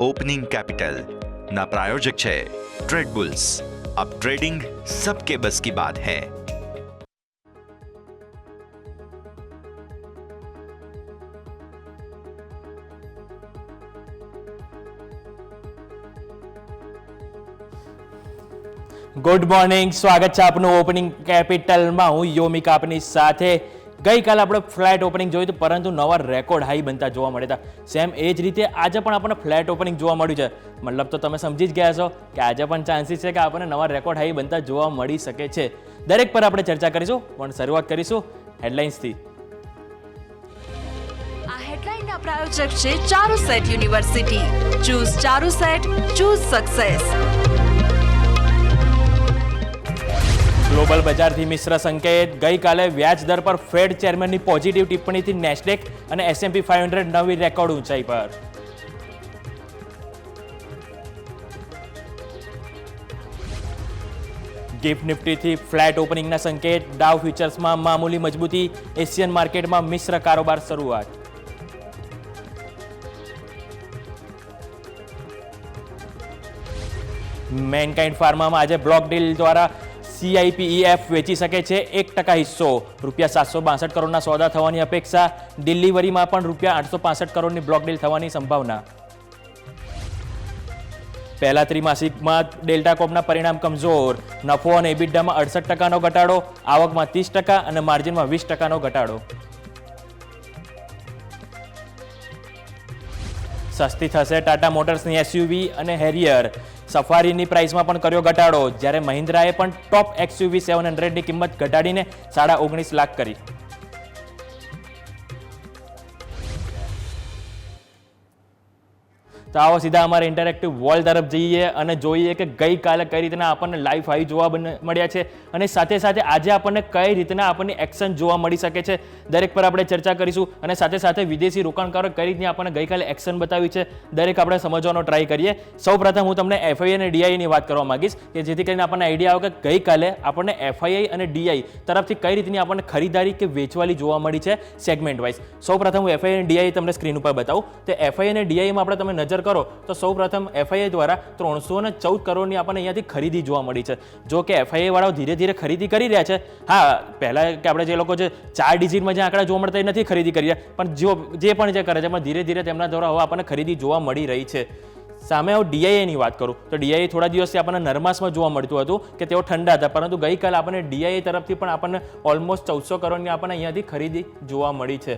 Opening capital ना प्रायोजक है ट्रेड बुल्स। अब ट्रेडिंग सबके बस की बात है। ગુડ મોર્નિંગ, સ્વાગત છે આપનું ઓપનિંગ કેપિટલમાં। હું યોમિકા આપની સાથે। ગઈકાલે આપણે ફ્લેટ ઓપનિંગ જોયું હતું, પરંતુ નવા રેકોર્ડ હાઈ બનતા જોવા મળ્યા હતા। સેમ એ જ રીતે આજે પણ આપણને ફ્લેટ ઓપનિંગ જોવા મળ્યું છે। મતલબ તો તમે સમજી જ ગયા છો કે આજે પણ ચાન્સીસ છે કે આપણને નવા રેકોર્ડ હાઈ બનતા જોવા મળી શકે છે। દરેક પર આપણે ચર્ચા કરીશું, પણ શરૂઆત કરીશું હેડલાઇન્સથી। આ હેડલાઇનના પ્રાયોજક છે Charusat university. Choose Charusat, choose success. Global બજારથી મિશ્ર સંકેત। ગઈકાલે વ્યાજ દર પર ફેડ ચેરમેનની પોઝિટિવ ટિપ્પણીથી નેસ્ડેક અને S&P 500 નવી રેકોર્ડ ઊંચાઈ પર। ગિફ્ટ નિફ્ટીથી ફ્લેટ ઓપનિંગના સંકેત। ડાઉ ફ્યુચર્સમાં મામૂલી મજબૂતી। એશિયન માર્કેટમાં મિશ્ર કારોબાર શરૂઆત। મેનકાઇન્ડ ફાર્મામાં આજે બ્લોક ડીલ દ્વારા CIPEF વેચી શકે છે 1% હિસ્સો। ₹762 કરોડના સોદા થવાની અપેક્ષા। ડિલિવરીમાં પણ ₹865 કરોડની બ્લોક ડીલ થવાની સંભાવના। પહેલા ત્રિમાસિકમાં ડેલ્ટા કોર્પના પરિણામ કમજોર। નફો અને એબિટામાં 68%નો ઘટાડો। આવકમાં 30% અને માર્જિનમાં 20%નો ઘટાડો। સસ્તી થશે ટાટા મોટર્સની SUV અને હેરિયર। સફારીની પ્રાઇસમાં પણ કર્યો ઘટાડો, જ્યારે મહિન્દ્રાએ પણ ટોપ XUV 700ની કિંમત ઘટાડીને $19.5 લાખ કરી। તો આવો સીધા અમારા ઇન્ટરેક્ટિવ વોલ તરફ જઈએ અને જોઈએ કે ગઈકાલે કઈ રીતના આપણને લાઈવ હાઈ જોવા મળ્યા છે અને સાથે સાથે આજે આપણને કઈ રીતના આપણને એક્શન જોવા મળી શકે છે, દરેક પર આપણે ચર્ચા કરીશું। અને સાથે સાથે વિદેશી રોકાણકારો કઈ રીતની આપણને ગઈકાલે એક્શન બતાવી છે, દરેક આપણે સમજવાનો ટ્રાય કરીએ। સૌપ્રથમ હું તમને FII અને DI ની વાત કરવા માંગીશ કે જેથી કરીને આપણને આઈડિયા આવે કે ગઈકાલે આપણને FII અને DI તરફથી કઈ રીતની આપણને ખરીદારી કે વેચવાલી જોવા મળી છે સેગમેન્ટ વાઇઝ। સૌપ્રથમ હું FII અને DI તમને સ્ક્રીન ઉપર બતાવું તો FII અને DI માં આપણે તમે નજર કરો તો સૌપ્રથમ FII દ્વારા 314 કરોડની આપણને અહીંયાથી ખરીદી જોવા મળી છે। જો કે FII વાળાઓ ધીરે ધીરે ખરીદી કરી રહ્યા છે। હા, પહેલા કે આપણે જે લોકો જે 4 ડિજિટમાં જે આંકડા જોવા મળતા એ નથી ખરીદી કરી રહ્યા, પણ જે પણ જે કરે છે પણ ધીરે ધીરે તેમના દ્વારા હવે આપણને ખરીદી જોવા મળી રહી છે। સામે હું DI ની વાત કરું તો DI થોડા દિવસથી આપણને નરમાસમાં જોવા મળતું હતું કે તેઓ ઠંડા હતા, પરંતુ ગઈકાલે આપણને DI તરફથી પણ આપણને ઓલમોસ્ટ 1400 કરોડની આપણને અહીંયાથી ખરીદી જોવા મળી છે।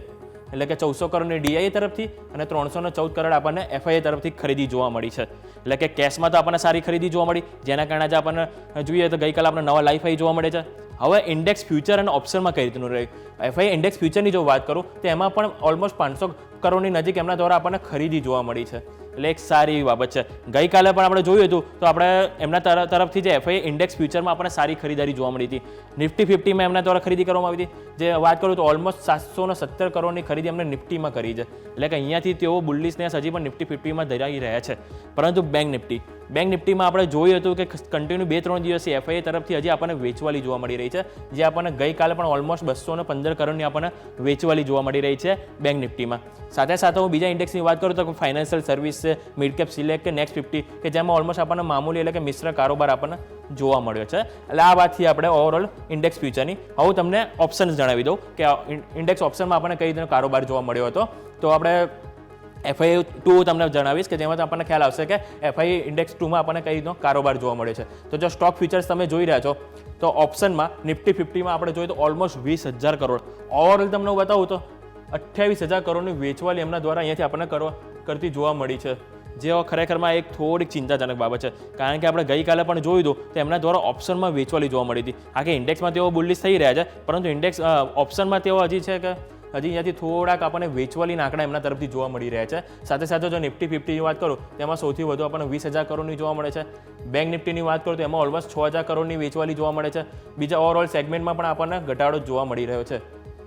એટલે કે 1400 કરોડની DI તરફથી અને 314 કરોડ આપણને FII તરફથી ખરીદી જોવા મળી છે। એટલે કે કેશમાં તો આપણને સારી ખરીદી જોવા મળી, જેના કારણે આજે આપણને જોઈએ તો ગઈકાલે આપણને નવા લાઈફ હાઈ જોવા મળે છે। હવે ઇન્ડેક્સ ફ્યુચર અને ઓપ્શનમાં કઈ રીતનું રહ્યું, FII ઇન્ડેક્સ ફ્યુચરની જો વાત કરું તો એમાં પણ ઓલમોસ્ટ 500 કરોડની નજીક એમના દ્વારા આપણને ખરીદી જોવા મળી છે। એટલે એક સારી એવી બાબત છે। ગઈકાલે પણ આપણે જોયું હતું તો આપણે એમના તરફથી જે FII ઇન્ડેક્સ ફ્યુચરમાં આપણને સારી ખરીદારી જોવા મળી હતી। નિફ્ટી 50માં એમના દ્વારા ખરીદી કરવામાં આવી હતી। જે વાત કરું તો ઓલમોસ્ટ 717 કરોડની ખરીદી એમને નિફ્ટીમાં કરી છે। એટલે કે અહીંયાથી તેઓ બુલિશનેસ હજી પણ નિફ્ટી 50માં ધરાવી રહ્યા છે। પરંતુ બેંક નિફ્ટીમાં આપણે જોયું હતું કે કન્ટિન્યુ 2-3 દિવસથી FII તરફથી હજી આપણને વેચવાલી જોવા મળી રહી છે, જે આપણને ગઈકાલે પણ ઓલમોસ્ટ 215 કરોડની આપણને વેચવાલી જોવા મળી રહી છે બેંક નિફ્ટીમાં। સાથે સાથે હું બીજા ઇન્ડેક્સની વાત કરું તો ફાઇનાન્શિયલ સર્વિસ છે, મિડ કેપ સિલેક્ટ કે નેક્સ્ટ 50 કે જેમાં ઓલમોસ્ટ આપણને મામૂલી એટલે કે મિશ્ર કારોબાર આપણને જોવા મળ્યો છે। એટલે આ વાતથી આપણે ઓવરઓલ ઇન્ડેક્સ ફ્યુચરની હું તમને ઓપ્શન્સ જણાવી દઉં કે ઇન્ડેક્સ ઓપ્શનમાં આપણને કઈ રીતનો કારોબાર જોવા મળ્યો હતો। તો આપણે FII 2 તમને જણાવીશ કે જેમાં આપણને ખ્યાલ આવશે કે FII ઇન્ડેક્સ 2માં આપણને કઈ રીતનો કારોબાર જોવા મળ્યો છે। તો જો સ્ટોક ફ્યુચર્સ તમે જોઈ રહ્યા છો તો ઓપ્શનમાં નિફ્ટી 50માં આપણે જોઈએ તો ઓલમોસ્ટ 20,000 કરોડ। ઓવરઓલ તમને હું બતાવું તો 28,000 કરોડની વેચવાલી એમના દ્વારા અહીંયાથી આપણને કરતી જોવા મળી છે, જે ખરેખરમાં એક થોડીક ચિંતાજનક બાબત છે। કારણ કે આપણે ગઈકાલે પણ જોયું હતું તો એમના દ્વારા ઓપ્શનમાં વેચવાલી જોવા મળી હતી। આખે ઇન્ડેક્સમાં તેઓ બુલિશ થઈ રહ્યા છે, પરંતુ ઇન્ડેક્સ ઓપ્શનમાં તેઓ હજી છે કે હજી અહીંયાથી થોડાક આપણને વેચવાલીના આંકડા એમના તરફથી જોવા મળી રહ્યા છે। સાથે સાથે જો નિફ્ટી 50ની વાત કરું તેમાં સૌથી વધુ આપણને 20,000 કરોડની જોવા મળે છે। બેંક નિફ્ટીની વાત કરું તો એમાં ઓલમોસ્ટ 6,000 કરોડની વેચવાલી જોવા મળે છે। બીજા ઓવરઓલ સેગમેન્ટમાં પણ આપણને ઘટાડો જોવા મળી રહ્યો છે।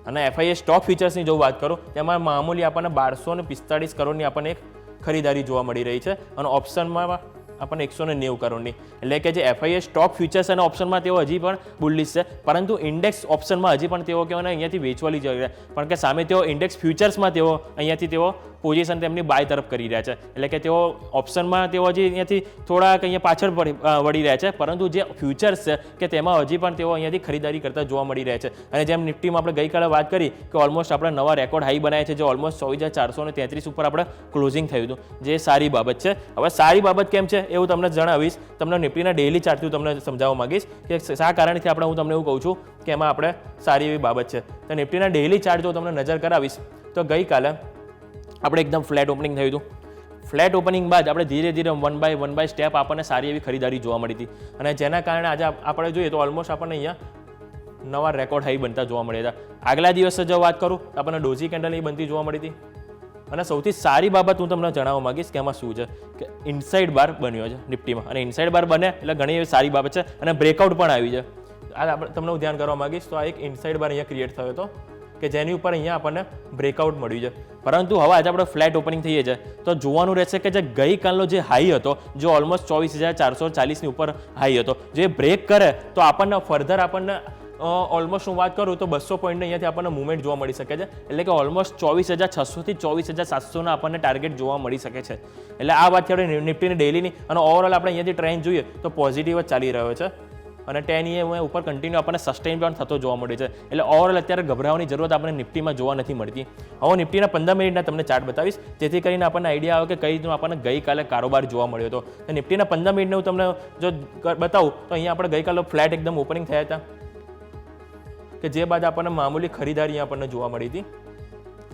અને FII સ્ટોક ફ્યુચર્સની જો વાત કરું તેમાં મામૂલી આપણને 1245 કરોડની આપણને એક ખરીદારી જોવા મળી રહી છે અને ઓપ્શનમાં આપણને 190 કરોડની, એટલે કે જે FII સ્ટોક ફ્યુચર્સ અને ઓપ્શનમાં તેઓ હજી પણ બુલિશ છે, પરંતુ ઇન્ડેક્સ ઓપ્શનમાં હજી પણ તેઓ કહેવાય અહીંયાથી વેચવાલી જઈ રહ્યા, પણ કે સામે તેઓ ઇન્ડેક્સ ફ્યુચર્સમાં તેઓ અહીંયાથી તેઓ પોઝિશન તેમની બાય તરફ કરી રહ્યા છે, એટલે કે તેઓ ઓપ્શનમાં તેઓ હજી અહીંયાથી થોડાક અહીંયા પાછળ વળી રહ્યા છે, પરંતુ જે ફ્યુચર્સ છે કે તેમાં હજી પણ તેઓ અહીંયાથી ખરીદારી કરતા જોવા મળી રહ્યા છે. અને જેમ નિફ્ટીમાં આપણે ગઈકાલે વાત કરી કે ઓલમોસ્ટ આપણે નવા રેકોર્ડ હાઈ બનાવ્યા છે, જે ઓલમોસ્ટ 24,433 ઉપર આપણે ક્લોઝિંગ થયું હતું, જે સારી બાબત છે. હવે સારી બાબત કેમ છે એવું તમને જણાવીશ, તમને નિફ્ટીના ડેઇલી ચાર્ટથી તમને સમજાવવા માંગીશ કે શા કારણથી આપણે હું તમને એવું કહું છું કે એમાં આપણે સારી એવી બાબત છે. તો નિફ્ટીના ડેઇલી ચાર્ટ જો તમને નજર કરાવીશ તો ગઈકાલે આપણે એકદમ ફ્લેટ ઓપનિંગ થયું હતું. ફ્લેટ ઓપનિંગ બાદ આપણે ધીરે ધીરે વન બાય સ્ટેપ આપણને સારી એવી ખરીદારી જોવા મળી હતી, અને જેના કારણે આજે આપણે જોઈએ તો ઓલમોસ્ટ આપણને અહીંયા નવા રેકોર્ડ હાઈ બનતા જોવા મળ્યા હતા. આગલા દિવસે જો વાત કરું તો આપણને ડોઝી કેન્ડલ બનતી જોવા મળી હતી. અને સૌથી સારી બાબત હું તમને જણાવવા માંગીશ કે એમાં શું છે કે ઇનસાઇડ બાર બન્યો છે નિફ્ટીમાં, અને ઇનસાઇડ બાર બને એટલે ઘણી એવી સારી બાબત છે, અને બ્રેકઆઉટ પણ આવી છે. આ આપણે તમને હું ધ્યાન કરવા માંગીશ તો આ એક ઇનસાઇડ બાર અહીંયા ક્રિએટ થયો હતો કે જેની ઉપર અહીંયા આપણને બ્રેકઆઉટ મળ્યું છે. પરંતુ હવે આજે આપણે ફ્લેટ ઓપનિંગ થઈએ છીએ તો જોવાનું રહેશે કે જે ગઈકાલનો જે હાઈ હતો, જે ઓલમોસ્ટ 24,440ની ઉપર હાઈ હતો, જે બ્રેક કરે તો આપણને ફર્ધર આપણને ઓલમોસ્ટ હું વાત કરું તો 200 પોઈન્ટની અહીંયાથી આપણને મુવમેન્ટ જોવા મળી શકે છે. એટલે કે ઓલમોસ્ટ 24,600 થી 24,700 આપણને ટાર્ગેટ જોવા મળી શકે છે. એટલે આ વાત છે આપણે નિફ્ટીની ડેઇલીની, અને ઓવરઓલ આપણે અહીંયાથી ટ્રેન્ડ જોઈએ તો પોઝિટિવ જ ચાલી રહ્યો છે, અને 10 EM ઉપર કન્ટિન્યુ આપણને સસ્ટેન પણ થતો જોવા મળે છે. એટલે ઓવરઓલ અત્યારે ગભરાવાની જરૂરત આપણને નિફ્ટીમાં જોવા નથી મળતી. હવે નિફ્ટીના 15 મિનિટના તમને ચાર્ટ બતાવીશ, જેથી કરીને આપણને આઈડિયા આવે કે કઈ રીતનું આપણને ગઈકાલે કારોબાર જોવા મળ્યો હતો. તો નિફ્ટીના 15 મિનિટને હું તમને જો બતાવું તો અહીંયા આપણે ગઈકાલે ફ્લેટ એકદમ ઓપનિંગ થયા હતા, કે જે બાદ આપણને મામૂલી ખરીદારી આપણને જોવા મળી હતી,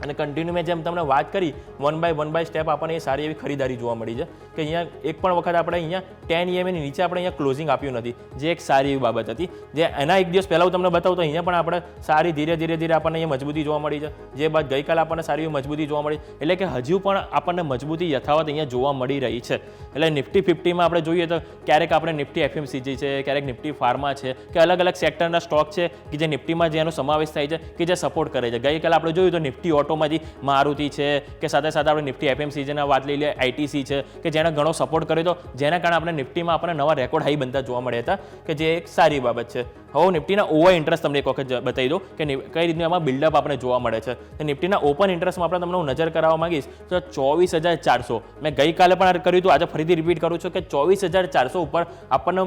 અને કન્ટિન્યુ મેં જેમ તમને વાત કરી વન બાય સ્ટેપ આપણને એ સારી એવી ખરીદારી જોવા મળી છે કે અહીંયા એક પણ વખત આપણે અહીંયા 10 EM ની નીચે આપણે અહીંયા ક્લોઝિંગ આપ્યું નથી, જે એક સારી એવી બાબત હતી. જે એના એક દિવસ પહેલાં હું તમને બતાવું તો અહીંયા પણ આપણે સારી ધીરે ધીરે આપણને અહીંયા મજબૂતી જોવા મળી છે, જે બાદ ગઈકાલે આપણને સારી એવી મજબૂતી જોવા મળી, એટલે કે હજુ પણ આપણને મજબૂતી યથાવત અહીંયા જોવા મળી રહી છે. એટલે નિફ્ટી 50માં આપણે જોઈએ તો ક્યારેક આપણે નિફ્ટી FMCG છે, ક્યારેક નિફ્ટી ફાર્મા છે, કે અલગ અલગ સેક્ટરના સ્ટોક છે કે જે નિફ્ટીમાં જેનો સમાવેશ થાય છે કે જે સપોર્ટ કરે છે. ગઈકાલે આપણે જોયું તો નિફ્ટી ઓટોમાંથી મારુતિ છે, કે સાથે સાથે આપણે નિફ્ટી FMCGના વાત લઈ લઈએ, ITC છે કે જેણે ઘણો સપોર્ટ કર્યો હતો, જેના કારણે આપણે નિફ્ટીમાં આપણને નવા રેકોર્ડ હાઈ બનતા જોવા મળ્યા હતા, કે જે એક સારી બાબત છે. હવે નિફ્ટીના ઓવર ઇન્ટરેસ્ટ તમને એક વખત બતાવી દો કે કઈ રીતનું એમાં બિલ્ડઅપ આપણે જોવા મળે છે. તો નિફ્ટીના ઓપન ઇન્ટરેસ્ટમાં આપણે તમને હું નજર કરાવવા માંગીશ તો 24,400 મેં ગઈકાલે પણ કર્યું હતું, આજે ફરીથી રિપીટ કરું છું કે 24,400 ઉપર આપણને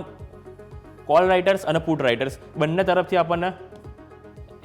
કોલ રાઇટર્સ અને પુટ રાઇટર્સ બંને તરફથી આપણને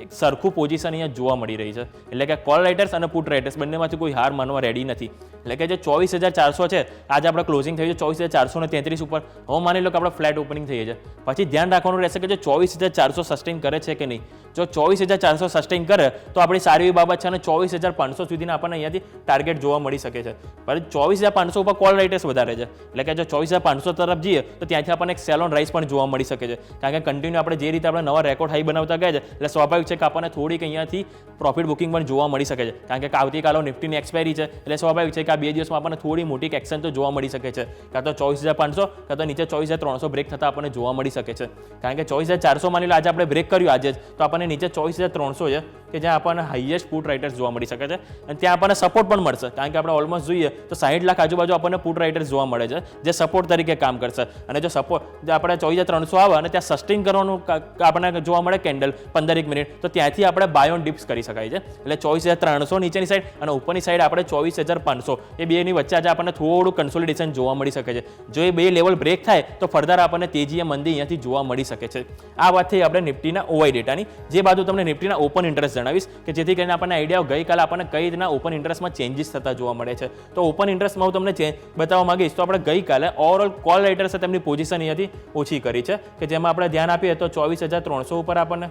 એક સરખું પોઝિશન અહીંયા જોવા મળી રહી છે. એટલે કે કોલ રાઇટર્સ અને પુટ રાઇટર્સ બંનેમાંથી કોઈ હાર માનવા રેડી નથી. એટલે કે જે 24,400 છે આજે આપણે ક્લોઝિંગ થયું છે 24,433 ઉપર. હવે માની લો કે આપણે ફ્લેટ ઓપનિંગ થઈએ છે, પછી ધ્યાન રાખવાનું રહેશે કે જે 24,400 સસ્ટેન કરે છે કે નહીં. જો 24,400 સસ્ટેન કરે તો આપણી સારી એવી બાબત છે, અને 24,500 સુધીના આપણને અહીંયાથી ટાર્ગેટ જોવા મળી શકે છે. પરંતુ 24,500 ઉપર કોલ રાઇટર્સ વધારે છે, એટલે કે જો 24,500 તરફ જઈએ તો ત્યાંથી આપણને એક સેલ ઓન રાઇઝ પણ જોવા મળી શકે છે, કારણ કે કન્ટિન્યુ આપણે જે રીતે આપણે નવા રેકોર્ડ હાઈ બનાવતા ગયા છે, એટલે સ્વાભાવિક છે કે આપણને થોડીક અહીંયાથી પ્રોફિટ બુકિંગ પણ જોવા મળી શકે છે, કારણ કે આવતીકાલે નિફ્ટીની એક્સપાયરી છે, એટલે સ્વાભાવિક છે કે આ 2 દિવસમાં આપણને થોડી મોટી એક્શન તો જોવા મળી શકે છે, કાં તો 24,500 કાં તો નીચે 24,300 બ્રેક થતા આપણને જોવા મળી શકે છે. કારણ કે 24,400 માની લો આજે આપણે બ્રેક કર્યું આજે જ, તો આપણને નીચે 24,300 છે કે જ્યાં આપણને હાઈએસ્ટ પુટ રાઇટર્સ જોવા મળી શકે છે, અને ત્યાં આપણને સપોર્ટ પણ મળશે, કારણ કે આપણે ઓલમોસ્ટ જોઈએ તો 60 લાખ આજુબાજુ આપણને પુટ રાઇટર્સ જોવા મળે છે, જે સપોર્ટ તરીકે કામ કરશે. અને જો સપોર્ટ આપણે 24,300 આવે અને ત્યાં સસ્ટેન કરવાનું આપણને જોવા મળે કેન્ડલ 15 મિનિટ, તો ત્યાંથી આપણે બાય ઓન ડિપ્સ કરી શકાય છે. એટલે 24,300 નીચેની સાઈડ અને ઉપરની સાઈડ આપણે 24,500 એ બેની વચ્ચે આજે આપણને થોડું કન્સોલિડેશન જોવા મળી શકે છે. જો એ બે લેવલ બ્રેક થાય તો ફર્ધર આપણને તેજી મંદી અહીંયાથી જોવા મળી શકે છે. આ વાત થઈ આપણે નિફ્ટીના ઓવાઈ ડેટાની. જે બાજુ તમને નિફ્ટીના ઓપન ઇન્ટરેસ્ટ જણાવીશ કે જેથી કરીને આપણને આઈડિયા ગઈકાલે આપણને કઈ રીતના ઓપન ઇન્ટરેસ્ટમાં ચેન્જીસ થતા જોવા મળે છે. તો ઓપન ઇન્ટરેસ્ટમાં હું તમને બતાવવા માંગીશ તો આપણે ગઈકાલે ઓવરઓલ કોલ રાઇટર્સે તેમની પોઝિશન અહીંયાથી ઓછી કરી છે, કે જેમાં આપણે ધ્યાન આપીએ તો 24,300 ઉપર આપણને,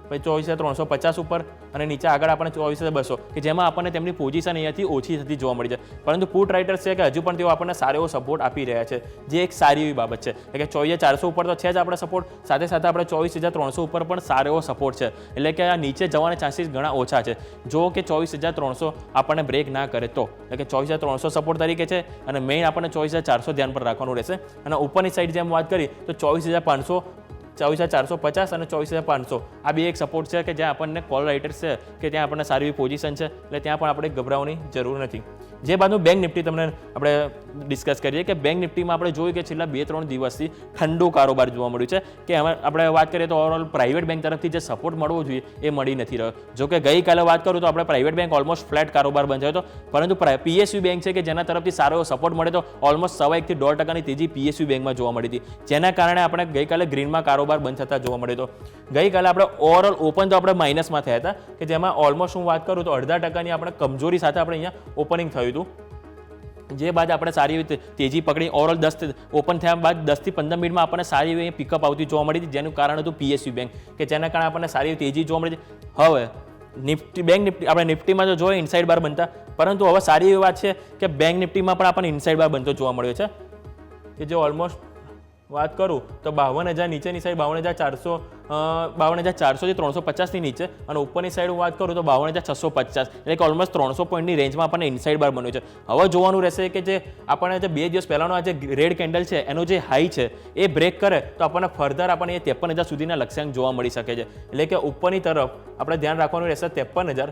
પછી 24,350 ઉપર, અને નીચે આગળ આપણને 24,200, કે જેમાં આપણને તેમની પોઝિશન અહીંયાથી ઓછી થતી જોવા મળી છે. પરંતુ પુટ રાઇટર્સ છે કે હજુ પણ તેઓ આપણને સારો એવો સપોર્ટ આપી રહ્યા છે, જે એક સારી એવી બાબત છે. એટલે કે 24,400 ઉપર તો છે જ આપણે સપોર્ટ, સાથે સાથે આપણે 24,300 ઉપર પણ સારો એવો સપોર્ટ છે. એટલે કે આ નીચે જવાના ચાન્સીસ ઘણા ઓછા છે, જો કે 24,300 આપણને બ્રેક ના કરે તો. એટલે કે 24,300 સપોર્ટ તરીકે છે, અને મેઇન આપણને 24,400 ધ્યાન પર રાખવાનું રહેશે. અને ઉપરની સાઈડ જેમ વાત કરી તો 24,500, 24,450 અને 24,500 આ બે એક સપોર્ટ છે કે જ્યાં આપણને કોલ રાઇટર્સ છે કે ત્યાં આપણને સારી એવી પોઝિશન છે, એટલે ત્યાં પણ આપણે ગભરાવાની જરૂર નથી. જે બાદનું બેંક નિફ્ટી તમને આપણે ડિસ્કસ કરીએ કે બેંક નિફ્ટીમાં આપણે જોયું કે છેલ્લા 2-3 દિવસથી ઠંડો કારોબાર જોવા મળ્યું છે કે આપણે વાત કરીએ તો ઓવરઓલ પ્રાઇવેટ બેંક તરફથી જે સપોર્ટ મળવો જોઈએ એ મળી નથી રહ્યો. જો કે ગઈકાલે વાત કરું તો આપણે પ્રાઇવેટ બેંક ઓલમોસ્ટ ફ્લેટ કારોબાર બંધ થયો હતો, પરંતુ PSU બેંક છે કે જેના તરફથી સારો એવો સપોર્ટ મળે તો ઓલમોસ્ટ 1.5 થી 1.5% તેજી PSU બેંકમાં જોવા મળી હતી, જેના કારણે આપણે ગઈકાલે ગ્રીનમાં કારોબાર બંધ થતા જોવા મળ્યો હતો. ગઈકાલે આપણે ઓવરઓલ ઓપન તો આપણે માઇનસમાં થયા હતા કે જેમાં ઓલમોસ્ટ હું વાત કરું તો 0.5% આપણે કમજોરી સાથે આપણે અહીંયા ઓપનિંગ થયું હતું. જે બાદ આપણે સારી એવી તેજી પકડી ઓવરઓલ 10 ઓપન થયા બાદ 10 થી 15 મિનિટમાં આપણને સારી એવી પિકઅપ આવતી જોવા મળી હતી, જેનું કારણ હતું PSU બેંક કે જેના કારણે આપણને સારી એવી તેજી જોવા મળી હતી. હવે બેંક નિફ્ટી આપણે નિફ્ટીમાં તો જોઈએ ઇનસાઇડ બાર બનતા, પરંતુ હવે સારી એવી વાત છે કે બેંક નિફ્ટીમાં પણ આપણને ઇનસાઇડ બાર બનતો જોવા મળ્યો છે કે જે ઓલમોસ્ટ વાત કરું તો 52,000 નીચેની સાઈડ 52,400 થી 350 ની નીચે અને ઉપરની સાઈડ હું વાત કરું તો 52,650 એટલે કે ઓલમોસ્ટ 300 પોઈન્ટની રેન્જમાં આપણને ઇનસાઇડ બાર બન્યું છે. હવે જોવાનું રહેશે કે જે આપણને જે 2 દિવસ પહેલાનો આ જે રેડ કેન્ડલ છે એનો જે હાઈ છે એ બ્રેક કરે તો આપણને ફર્ધર આપણને 53,000 સુધીના લક્ષ્યાંક જોવા મળી શકે છે. એટલે કે ઉપરની તરફ આપણે ધ્યાન રાખવાનું રહેશે 53,000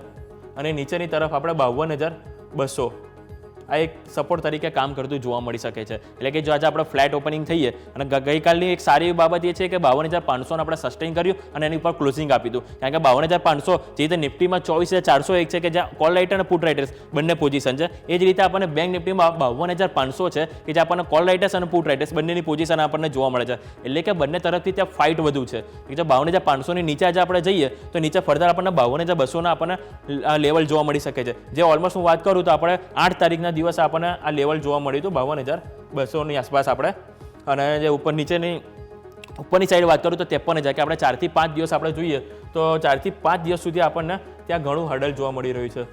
અને નીચેની તરફ આપણે 52,200 આ એક સપોર્ટ તરીકે કામ કરતું જોવા મળી શકે છે. એટલે કે જો આજે આપણે ફ્લેટ ઓપનિંગ થઈએ અને ગઈકાલની એક સારી એવી બાબત એ છે કે 52,500 આપણે સસ્ટેન કર્યું અને એની ઉપર ક્લોઝિંગ આપી દીધું, કારણ કે 52,500 જે રીતે નિફ્ટીમાં 24,401 છે કે જ્યાં કોલ રાઇટર અને પુટ રાઇટર્સ બંને પોઝિશન છે, એ જ રીતે આપણને બેંક નિફ્ટીમાં 52,500 છે કે જે આપણને કોલ રાઇટર્સ અને પુટ રાઇટર્સ બંનેની પોઝિશન આપણને જોવા મળે છે. એટલે કે બંને તરફથી ત્યાં ફાઇટ વધુ છે કે જો 52,500 ની નીચે આજે આપણે જઈએ તો નીચે ફર્ધર આપણને 52,200 ના આપણને લેવલ જોવા મળી શકે છે. જે ઓલમોસ્ટ હું વાત કરું તો આપણે 8 તારીખના દિવસ આપણને આ લેવલ જોવા મળ્યું હતું 52,200 ની આસપાસ આપણે, અને જે ઉપર નીચેની ઉપરની સાઈડ વાત કરું તો 53,000 કે આપણે 4 થી 5 દિવસ આપણે જોઈએ તો 4 થી 5 દિવસ સુધી આપણને ત્યાં ઘણું હર્ડલ જોવા મળી રહ્યું છે.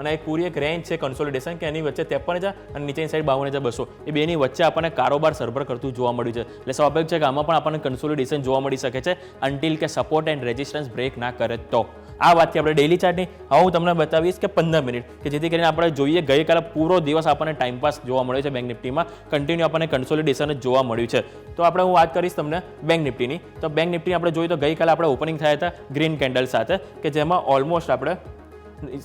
અને એક પૂરી એક રેન્જ છે કન્સોલિડેશન કે એની વચ્ચે 53,000 અને નીચેની સાઈડ 52,200 એ બેની વચ્ચે આપણને કારોબાર સરભર કરતું જોવા મળ્યું છે. એટલે સ્વાભાવિક છે કે આમાં પણ આપણને કન્સોલિડેશન જોવા મળી શકે છે અન્ટિલ કે સપોર્ટ એન્ડ રેઝિસ્ટન્સ બ્રેક ના કરે તો. આ વાતથી આપણે ડેલી ચાર્ટની હવે હું તમને બતાવીશ કે 15 મિનિટ કે જેથી કરીને આપણે જોઈએ ગઈકાલે પૂરો દિવસ આપણને ટાઈમપાસ જોવા મળ્યો છે બેંક નિફ્ટીમાં, કન્ટિન્યુ આપણને કન્સોલિડેશન જ જોવા મળ્યું છે. તો આપણે હું વાત કરીશ તમને બેંક નિફ્ટીની. તો બેંક નિફ્ટી આપણે જોઈએ તો ગઈકાલે આપણે ઓપનિંગ થયા હતા ગ્રીન કેન્ડલ સાથે કે જેમાં ઓલમોસ્ટ આપણે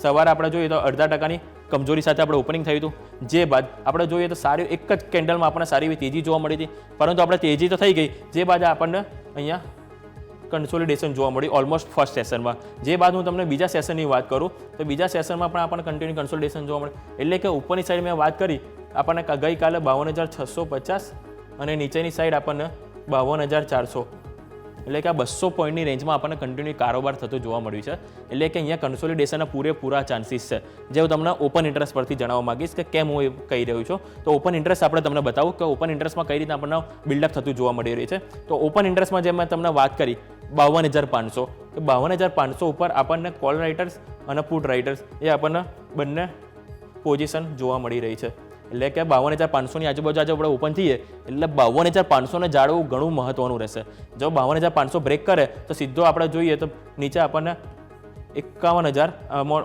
સવારે આપણે જોઈએ તો 0.5% કમજોરી સાથે આપણે ઓપનિંગ થયું હતું. જે બાદ આપણે જોઈએ તો સારી એક જ કેન્ડલમાં આપણને સારી એવી તેજી જોવા મળી હતી, પરંતુ આપણે તેજી તો થઈ ગઈ, જે બાદ આપણને અહીંયા કન્સોલિડેશન જોવા મળી ઓલમોસ્ટ ફર્સ્ટ સેશનમાં. જે બાદ હું તમને બીજા સેશનની વાત કરું તો બીજા સેશનમાં પણ આપણને કન્ટિન્યુ કન્સોલિડેશન જોવા મળે. એટલે કે ઉપરની સાઈડ મેં વાત કરી આપણને ગઈકાલે 52,650 અને નીચેની સાઈડ આપણને 52,400 એટલે કે આ 200 પોઈન્ટની રેન્જમાં આપણને કન્ટિન્યુ કારોબાર થતો જોવા મળ્યું છે. એટલે કે અહીંયા કન્સોલિડેશનના પૂરેપૂરા ચાન્સીસ છે, જે હું તમને ઓપન ઇન્ટરેસ્ટ પરથી જણાવવા માંગીશ કે કેમ હું એ કહી રહ્યો છું. તો ઓપન ઇન્ટરેસ્ટ આપણે તમને બતાવું કે ઓપન ઇન્ટરેસ્ટમાં કઈ રીતે આપણને બિલ્ડઅપ થતું જોવા મળી રહી છે. તો ઓપન ઇન્ટરેસ્ટમાં જેમ મેં તમને વાત કરી 52,500 કે 52,500 ઉપર આપણને કોલ રાઇટર્સ અને પુટ રાઇટર્સ એ આપણને બંને પોઝિશન જોવા મળી રહી છે. એટલે કે 52,500 ની આજુબાજુ આજે આપણે ઓપન થઈએ એટલે 52,500 ને જાળવવું ઘણું મહત્વનું રહેશે. જો 52,500 બ્રેક કરે તો સીધો આપણે જોઈએ તો નીચે આપણને 51,000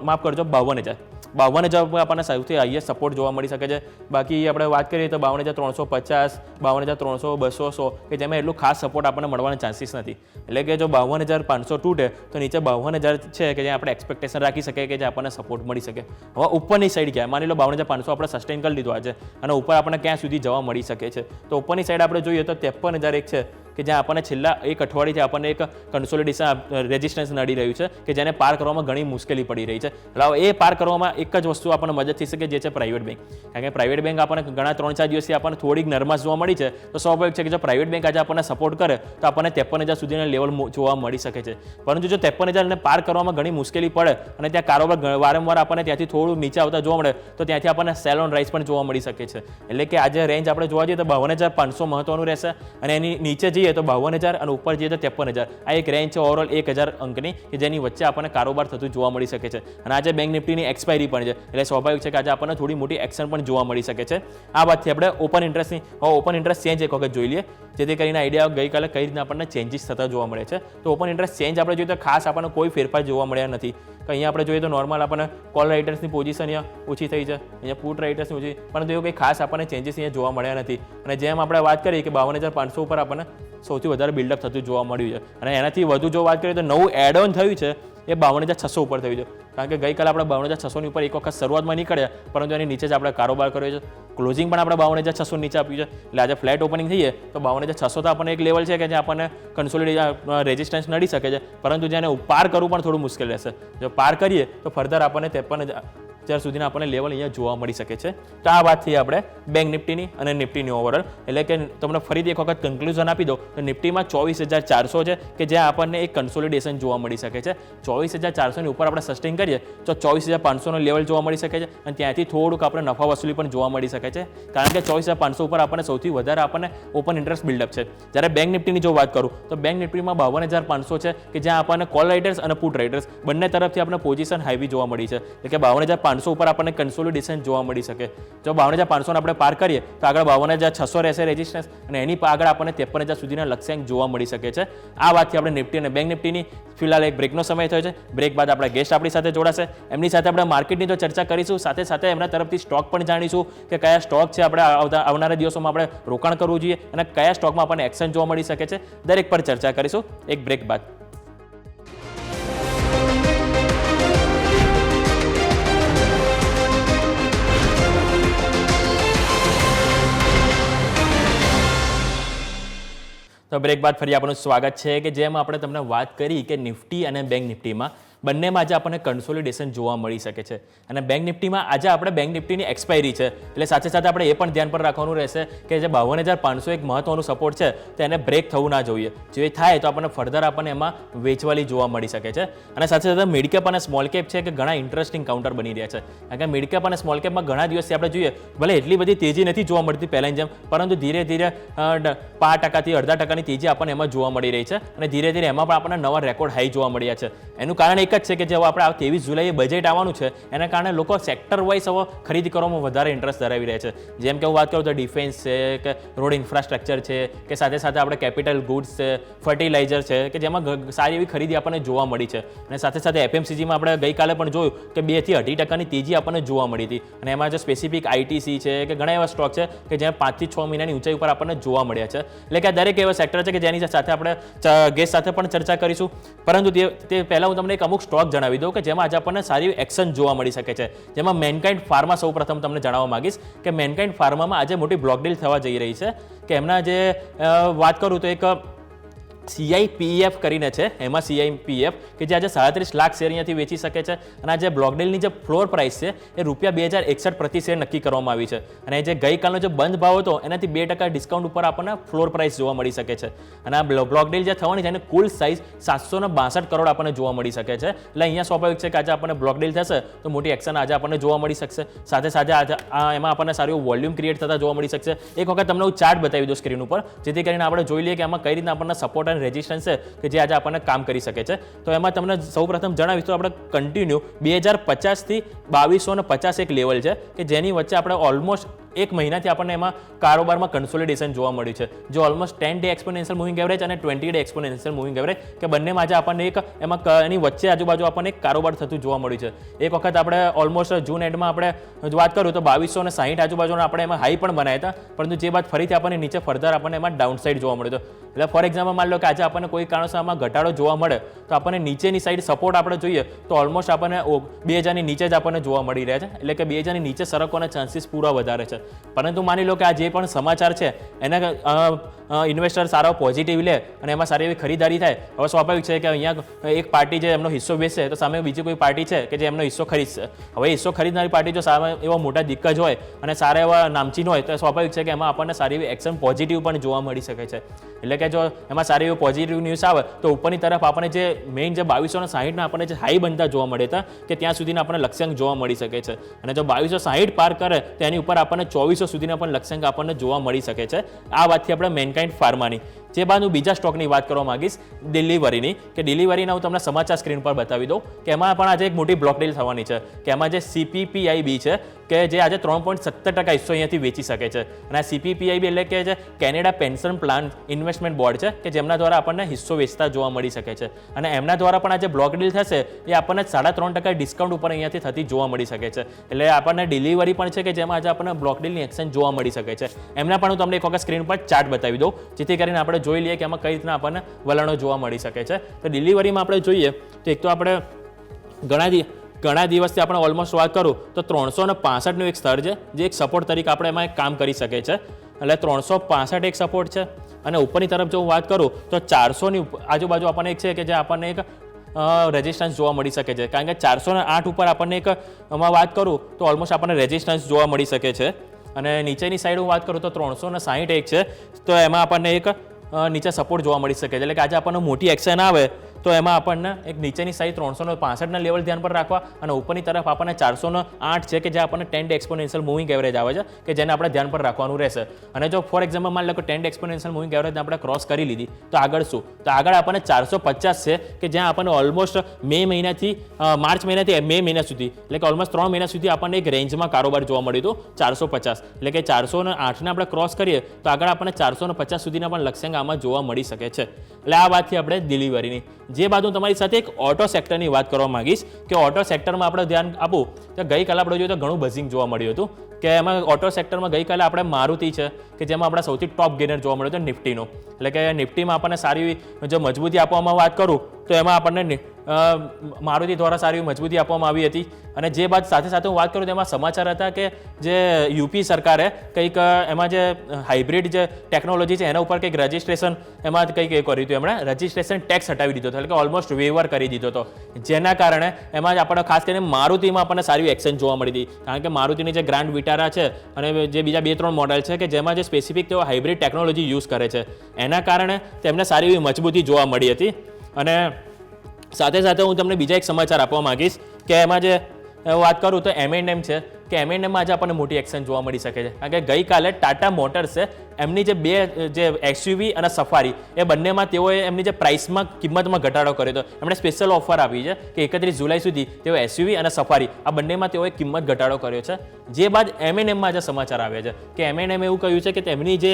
માફ કરજો 52,000 પર આપણને સૌથી હાઈએસ્ટ સપોર્ટ જોવા મળી શકે છે. બાકી આપણે વાત કરીએ તો 52,350, 52,300, 200 કે જેમાં એટલું ખાસ સપોર્ટ આપણને મળવાના ચાન્સીસ નથી. એટલે કે જો 52,500 તૂટે તો નીચે 52,000 છે કે જ્યાં આપણે એક્સપેક્ટેશન રાખી શકીએ કે જે આપણને સપોર્ટ મળી શકે. હવે ઉપરની સાઈડ ક્યાં માની લો 52,500 આપણે સસ્ટેન કરી લીધું આજે અને ઉપર આપણને ક્યાં સુધી જવા મળી શકે છે. તો ઉપરની સાઈડ આપણે જોઈએ તો 53,001 છે કે જ્યાં આપણને છેલ્લા એક અઠવાડિયાથી આપણને એક કન્સોલિડેશન રેઝિસ્ટન્સ નડી રહ્યું છે કે જેને પાર કરવામાં ઘણી મુશ્કેલી પડી રહી છે. એટલે એ પાર કરવામાં એક જ વસ્તુ આપણને મદદ થઈ શકે જે છે પ્રાઇવેટ બેંક. કારણ કે પ્રાઇવેટ બેંક આપણને ઘણા 3-4 દિવસથી આપણને થોડીક નર્વસ જોવા મળી છે. તો સ્વાભાવિક છે કે જો પ્રાઇવેટ બેંક આજે આપણને સપોર્ટ કરે તો આપણને 53,000 સુધીના લેવલ જોવા મળી શકે છે. પરંતુ જો 53,000 ને પાર કરવામાં ઘણી મુશ્કેલી પડે અને ત્યાં કારોબાર વારંવાર આપણને ત્યાંથી થોડું નીચે આવતા જોવા મળે તો ત્યાંથી આપણને સેલ ઓન રાઇઝ પણ જોવા મળી શકે છે. એટલે કે આજે રેન્જ આપણે જોવા જઈએ તો 52,500 મહત્વનું રહેશે અને એની નીચે જઈએ તો 52,000 અને ઉપર જઈએ તો 53,000. આ એક રેન્જ છે ઓવરઓલ 1,000 અંકની કે જેની વચ્ચે આપણને કારોબાર થતું જોવા મળી શકે છે. અને આજે બેંક નિફ્ટીની એક્સપાયરી પણ છે એટલે સ્વાભાવિક છે કે આજે આપણને થોડી મોટી એક્શન પણ જોવા મળી શકે છે. આ વાતથી આપણે ઓપન ઇન્ટરેસ્ટની ઓપન ઇન્ટરેસ્ટ ચેન્જ એક વખત જોઈ લઈએ જેથી કરીને આઈડિયા ગઈકાલે કઈ રીતના આપણને ચેન્જીસ થતા જોવા મળે છે. તો ઓપન ઇન્ટરેસ્ટ ચેન્જ આપણે જોઈએ તો ખાસ આપણને કોઈ ફેરફાર જોવા મળ્યા નથી. કે અહીંયા આપણે જોઈએ તો નોર્મલ આપણને કોલ રાઇટર્સની પોઝિશન અહીંયા ઓછી થઈ છે, અહીંયા પુટ રાઇટર્સની ઓછી, પરંતુ એવું કંઈ ખાસ આપણને ચેન્જીસ અહીંયા જોવા મળ્યા નથી. અને જેમ આપણે વાત કરી કે 52,500 ઉપર આપણને સૌથી વધારે બિલ્ડઅપ થતું જોવા મળ્યું છે. અને એનાથી વધુ જો વાત કરીએ તો નવું એડ ઓન થયું છે એ 52,600 ઉપર થયું છે. કારણ કે ગઈકાલે આપણે 52,600 ઉપર એક વખત શરૂઆતમાં નીકળ્યા, પરંતુ એની નીચે જ આપણે કારોબાર કર્યો છે. ક્લોઝિંગ પણ આપણે 52,600 નીચે આપ્યું છે. એટલે આજે ફ્લેટ ઓપનિંગ થઈએ તો 52,600 તો આપણને એક લેવલ છે કે જે આપણને કન્સોલિડેશન રેઝિસ્ટન્સ નડી શકે છે, પરંતુ જેને પાર કરવું પણ થોડું મુશ્કેલ રહેશે. જો પાર કરીએ તો ફર્ધર આપણને 53,000 સુધીના આપણને લેવલ અહીંયા જોવા મળી શકે છે. તો આ વાત થઈ આપણે બેંક નિફ્ટીની અને નિફ્ટીની ઓવરઓલ. એટલે કે તમને ફરીથી એક વખત કન્ક્લુઝન આપી દો તો નિફ્ટીમાં 24,400 છે કે જ્યાં આપણને એક કન્સોલિડેશન જોવા મળી શકે છે. 24,400 ની ઉપર આપણે સસ્ટેન કરીએ તો 24,500 નો લેવલ જોવા મળી શકે છે, અને ત્યાંથી થોડુંક આપણે નફા વસૂલી પણ જોવા મળી શકે છે. કારણ કે 24,500 ઉપર આપણને સૌથી વધારે આપણને ઓપન ઇન્ટરેસ્ટ બિલ્ડઅપ છે. જ્યારે બેંક નિફ્ટીની જો વાત કરું તો બેંક નિફ્ટીમાં 52,500 છે કે જ્યાં આપણને કોલ રાઇડર્સ અને પુટ રાઇડર્સ બંને તરફથી આપણને પોઝિશન હાઈવી જોવા મળી છે. એટલે કે 52,500 ઉપર આપણને કન્સોલિડેશન જોવા મળી શકે. જો 52,500 આપણે પાર કરીએ તો આગળ 52,600 રહેશે રેઝિસ્ટન્સ, અને એની આગળ આપણને 53,000 સુધીના લક્ષ્યાંક જોવા મળી શકે છે. આ વાતથી આપણે નિફ્ટી અને બેંક નિફ્ટીની ફિલહાલ એક બ્રેકનો સમય થયો છે. બ્રેક બાદ આપણા ગેસ્ટ આપણી સાથે જોડાશે. એમની સાથે આપણે માર્કેટની તો ચર્ચા કરીશું, સાથે સાથે એમના તરફથી સ્ટોક પણ જાણીશું કે કયા સ્ટોક છે આપણે આવનારા દિવસોમાં આપણે રોકાણ કરવું જોઈએ અને કયા સ્ટોકમાં આપણને એક્શન જોવા મળી શકે છે. દરેક પર ચર્ચા કરીશું એક બ્રેક બાદ. તો બ્રેક બાદ ફરી આપણું સ્વાગત છે કે જેમ આપણે તમને વાત કરી કે નિફ્ટી અને બેંક નિફ્ટીમાં બંનેમાં આજે આપણને કન્સોલિડેશન જોવા મળી શકે છે. અને બેંક નિફ્ટીમાં આજે આપણે બેંક નિફ્ટીની એક્સપાયરી છે, એટલે સાથે સાથે આપણે એ પણ ધ્યાન પર રાખવાનું રહેશે કે જે 52,500 એક મહત્વનું સપોર્ટ છે તેને બ્રેક થવું ના જોઈએ. જો એ થાય તો આપણને ફર્ધર આપણને એમાં વેચવાલી જોવા મળી શકે છે. અને સાથે સાથે મિડ કેપ અને સ્મોલ કેપ છે કે ઘણા ઇન્ટરેસ્ટિંગ કાઉન્ટર બની રહ્યા છે. કારણ કે મિડ કેપ અને સ્મોલ કેપમાં ઘણા દિવસથી આપણે જોઈએ ભલે એટલી બધી તેજી નથી જોવા મળતી પહેલાંની જેમ, પરંતુ ધીરે ધીરે 5%થી 0.5%ની તેજી આપણને એમાં જોવા મળી રહી છે. અને ધીરે ધીરે એમાં પણ આપણને નવા રેકોર્ડ હાઈ જોવા મળ્યા છે. એનું કારણ એક જ છે કે જેવો આપણે 23 જુલાઈએ બજેટ આવવાનું છે એના કારણે લોકો સેક્ટર વાઇઝ હવે ખરીદી કરવામાં વધારે ઇન્ટરેસ્ટ ધરાવી રહ્યા છે. જેમ કે હું વાત કરું તો ડિફેન્સ છે કે રોડ ઇન્ફ્રાસ્ટ્રક્ચર છે કે સાથે સાથે આપણે કેપિટલ ગુડ્સ છે, ફર્ટિલાઇઝર છે કે જેમાં સારી એવી ખરીદી આપણને જોવા મળી છે. અને સાથે સાથે FMCGમાં આપણે ગઈકાલે પણ જોયું કે 2 થી 2.5% તેજી આપણને જોવા મળી હતી. અને એમાં જો સ્પેસિફિક ITC છે કે ઘણા એવા સ્ટોક છે કે જ્યાં 5 થી 6 મહિનાની ઊંચાઈ ઉપર આપણને જોવા મળ્યા છે. એટલે કે દરેક એવા સેક્ટર છે કે જેની સાથે આપણે ગેસ્ટ સાથે પણ ચર્ચા કરીશું. પરંતુ તે પહેલાં હું તમને એક અમુક સ્ટોક જણાવી દઉં કે જેમાં આજે આપણને સારી એક્શન જોવા મળી શકે છે. જેમાં મેનકાઇન્ડ ફાર્મા સૌ પ્રથમ તમને જણાવવા માંગીશ કે મેનકાઇન્ડ ફાર્મામાં આજે મોટી બ્લોક ડીલ થવા જઈ રહી છે. કે એમના જે વાત કરું તો એક CIPF કરીને છે, એમાં CIPF કે જે આજે 37 લાખ શેર અહીંયાથી વેચી શકે છે. અને આજે બ્લોક ડીલની જે ફ્લોર પ્રાઇસ છે એ ₹2,061 પ્રતિ શેર નક્કી કરવામાં આવી છે. અને જે ગઈકાલનો જે બંધ ભાવ હતો એનાથી 2% ડિસ્કાઉન્ટ ઉપર આપણને ફ્લોર પ્રાઇસ જોવા મળી શકે છે. અને આ બ્લોક ડીલ જે થવાની છે એની કુલ સાઇઝ 762 કરોડ આપણને જોવા મળી શકે છે. એટલે અહીંયા સ્વાભાવિક છે કે આજે આપણને બ્લોક ડીલ થશે તો મોટી એક્શન આજે આપણને જોવા મળી શકશે. સાથે સાથે આજે એમાં આપણને સારું વોલ્યુમ ક્રિએટ થતા જોવા મળી શકશે. એક વખત તમને હું ચાર્ટ બતાવી દઉં સ્ક્રીન ઉપર, જેથી કરીને આપણે જોઈ લઈએ કે એમાં કઈ રીતના આપણને સપોર્ટ અને રેઝિસ્ટન્સ છે કે જે આજે આપણને કામ કરી શકે છે. તો એમાં તમને સૌપ્રથમ જણાવીશ તો આપણે કન્ટિન્યુ 2050 થી 2250 એક લેવલ છે કે જેની વચ્ચે આપણે ઓલમોસ્ટ એક મહિનાથી આપણને એમાં કારોબારમાં કન્સોલિડેશન જોવા મળ્યું છે. જો almost 10 day exponential moving average અને 20 ડે એક્સપોનેન્શિયલ મૂવિંગ એવરેજ કે બંનેમાં આજે આપણને એક એમાં એની વચ્ચે આજુબાજુ આપણને એક કારોબાર થતું જોવા મળ્યું છે. એક વખત આપણે ઓલમોસ્ટ જૂન એન્ડમાં આપણે વાત કરું તો 2260 આજુબાજુના આપણે એમાં હાઈ પણ બનાવ્યા હતા, પરંતુ જે બાદ ફરીથી આપણને નીચે ફર્ધર આપણને એમાં ડાઉન સાઇડ જોવા મળ્યો હતો. એટલે ફોર એક્ઝામ્પલ માની લો કે આજે આપણને કોઈ કારણોસર આમાં ઘટાડો જોવા મળે તો આપણને નીચેની સાઈડ સપોર્ટ આપણે જોઈએ તો ઓલમોસ્ટ આપણને 2000 ની નીચે જ આપણને જોવા મળી રહ્યા છે. એટલે કે 2000 ની નીચે સરકવાના ચાન્સીસ પૂરા વધારે છે. પરંતુ માની લો કે આ જે પણ સમાચાર છે એના ઇન્વેસ્ટર સારો પોઝિટિવ લે અને એમાં સારી એવી ખરીદારી થાય. હવે સ્વાભાવિક છે કે અહીંયા એક પાર્ટી જે એમનો હિસ્સો વેચશે તો સામે બીજી કોઈ પાર્ટી છે કે જે એમનો હિસ્સો ખરીદશે. હવે હિસ્સો ખરીદનારી પાર્ટી જો સામે એવા મોટા દિગ્ગજ હોય અને સારા એવા નામચીન હોય તો સ્વાભાવિક છે કે એમાં આપણને સારી એવી એક્શન પોઝિટિવ પણ જોવા મળી શકે છે. એટલે કે જો એમાં સારી એવી પોઝિટિવ ન્યૂઝ આવે તો ઉપરની તરફ આપણને જે મેઇન જે 2260 આપણને જે હાઈ બનતા જોવા મળે હતા કે ત્યાં સુધીના આપણને લક્ષ્યાંક જોવા મળી શકે છે. અને જો 2260 પાર કરે તો એની ઉપર આપણને 2400 સુધીના પણ લક્ષ્યાંક આપણને જોવા મળી શકે છે. આ વાતથી આપણે મેનકાઇન્ડ ફાર્માની. જે બાદ હું બીજા સ્ટોકની વાત કરવા માંગીશ ડિલિવરીની, કે ડિલિવરીના હું તમને સમાચાર સ્ક્રીન પર બતાવી દઉં કે એમાં પણ આજે એક મોટી બ્લોક ડીલ થવાની છે. કે એમાં જે CPPIB છે કે જે આજે 3.70% હિસ્સો અહીંયાથી વેચી શકે છે. અને આ CPPIB એટલે કે જે Canada pension plan investment board છે કે જેમના દ્વારા આપણને હિસ્સો વેચતા જોવા મળી શકે છે. અને એમના દ્વારા પણ આજે બ્લોક ડીલ થશે એ આપણને 3.5% ડિસ્કાઉન્ટ ઉપર અહીંયાથી થતી જોવા મળી શકે છે. એટલે આપણને ડિલિવરી પણ છે કે જેમાં આજે આપણને બ્લોક ડીલની એક્શન જોવા મળી શકે છે. એમના પણ હું તમને એક વખત સ્ક્રીન પર ચાર્ટ બતાવી દઉં જેથી કરીને આપણે આપણે જોઈ લઈએ કે એમાં કઈ રીતના આપણને વલણો જોવા મળી શકે છે. તો ડિલિવરીમાં આપણે જોઈએ તો એક તો આપણે ઘણા દિવસથી આપણે ઓલમોસ્ટ વાત કરું તો 365નું એક સ્તર છે જે એક સપોર્ટ તરીકે આપણે એમાં એક કામ કરી શકે છે. એટલે 365 એક સપોર્ટ છે અને ઉપરની તરફ જો હું વાત કરું તો 400ની આજુબાજુ આપણને એક છે કે જે આપણને એક રેઝિસ્ટન્સ જોવા મળી શકે છે. કારણ કે 408 ઉપર આપણને એક એમાં વાત કરું તો ઓલમોસ્ટ આપણને રેઝિસ્ટન્સ જોવા મળી શકે છે. અને નીચેની સાઈડ હું વાત કરું તો 360 એક છે તો એમાં આપણને એક નીચે સપોર્ટ જોવા મળી શકે છે. એટલે કે આજે આપણને મોટી એક્શન આવે તો એમાં આપણને એક નીચેની સાઈડ 365ના લેવલ ધ્યાન પર રાખવા અને ઉપરની તરફ આપણને 408 છે કે જે આપણને 10 ડે એક્સપોનેન્શિયલ મૂવિંગ એવરેજ આવે છે કે જેને આપણે ધ્યાન પર રાખવાનું રહેશે. અને જો ફોર એક્ઝામ્પલ માની લો કે 10 ડે એક્સપોનેન્શિયલ મૂવિંગ એવરેજ આપણે ક્રોસ કરી લીધી તો આગળ શું? તો આગળ આપણને 450 છે કે જ્યાં આપણને ઓલમોસ્ટ માર્ચ મહિનાથી મે મહિના સુધી એટલે કે ઓલમોસ્ટ 3 મહિના સુધી આપણને એક રેન્જમાં કારોબાર જોવા મળ્યું હતું 450. એટલે કે 408ને આપણે ક્રોસ કરીએ તો આગળ આપણને 450 સુધીના પણ લક્ષ્યાંક આમાં જોવા મળી શકે છે. એટલે આ વાતથી આપણે ડિલિવરીની જે બાદ હું તમારી સાથે એક ઓટો સેક્ટરની વાત કરવા માંગીશ કે ઓટો સેક્ટરમાં આપણે ધ્યાન આપું તો ગઈકાલે આપણે જોઈએ તો ઘણું બઝિંગ જોવા મળ્યું હતું કે એમાં ઓટો સેક્ટરમાં ગઈકાલે આપણે મારુતિ છે કે જેમાં આપણે સૌથી ટોપ ગેનર જોવા મળ્યો હતો નિફ્ટીનો. એટલે કે નિફ્ટીમાં આપણને સારી જો મજબૂતી આપવામાં વાત કરું તો એમાં આપણને મારુતિ દ્વારા સારી મજબૂતી આપવામાં આવી હતી. અને જે બાદ સાથે સાથે હું વાત કરું તો એમાં સમાચાર હતા કે જે યુપી સરકારે કંઈક એમાં જે હાઇબ્રિડ જે ટેકનોલોજી છે એના ઉપર કંઈક રજિસ્ટ્રેશન એમાં કંઈક એ કર્યું હતું. એમણે રજિસ્ટ્રેશન ટેક્સ હટાવી દીધો હતો એટલે કે ઓલમોસ્ટ વેવર કરી દીધો હતો. જેના કારણે એમાં જ આપણને ખાસ કરીને મારુતિમાં આપણને સારી એક્શન જોવા મળી હતી. કારણ કે મારુતિની જે ગ્રાન્ડ વિટારા છે અને જે બીજા 2-3 મોડેલ છે કે જેમાં જે સ્પેસિફિક તેઓ હાઇબ્રિડ ટેકનોલોજી યુઝ કરે છે એના કારણે તેમને સારી એવી મજબૂતી જોવા મળી હતી. અને સાથે સાથે હું તમને બીજા એક સમાચાર આપવા માંગીશ કે એમાં જે વાત કરું તો M&M છે કે M&Mમાં આજે આપણને મોટી એક્શન જોવા મળી શકે છે. કારણ કે ગઈકાલે ટાટા મોટર્સે એમની જે બે જે SUV અને સફારી એ બંનેમાં તેઓએ એમની જે પ્રાઇસમાં કિંમતમાં ઘટાડો કર્યો હતો. એમણે સ્પેશિયલ ઓફર આપી છે કે 31 જુલાઈ સુધી તેઓ SUV અને સફારી આ બંનેમાં તેઓએ કિંમત ઘટાડો કર્યો છે. જે બાદ M&Mમાં જે સમાચાર આવ્યા છે કે M&M એવું કહ્યું છે કે તેમની જે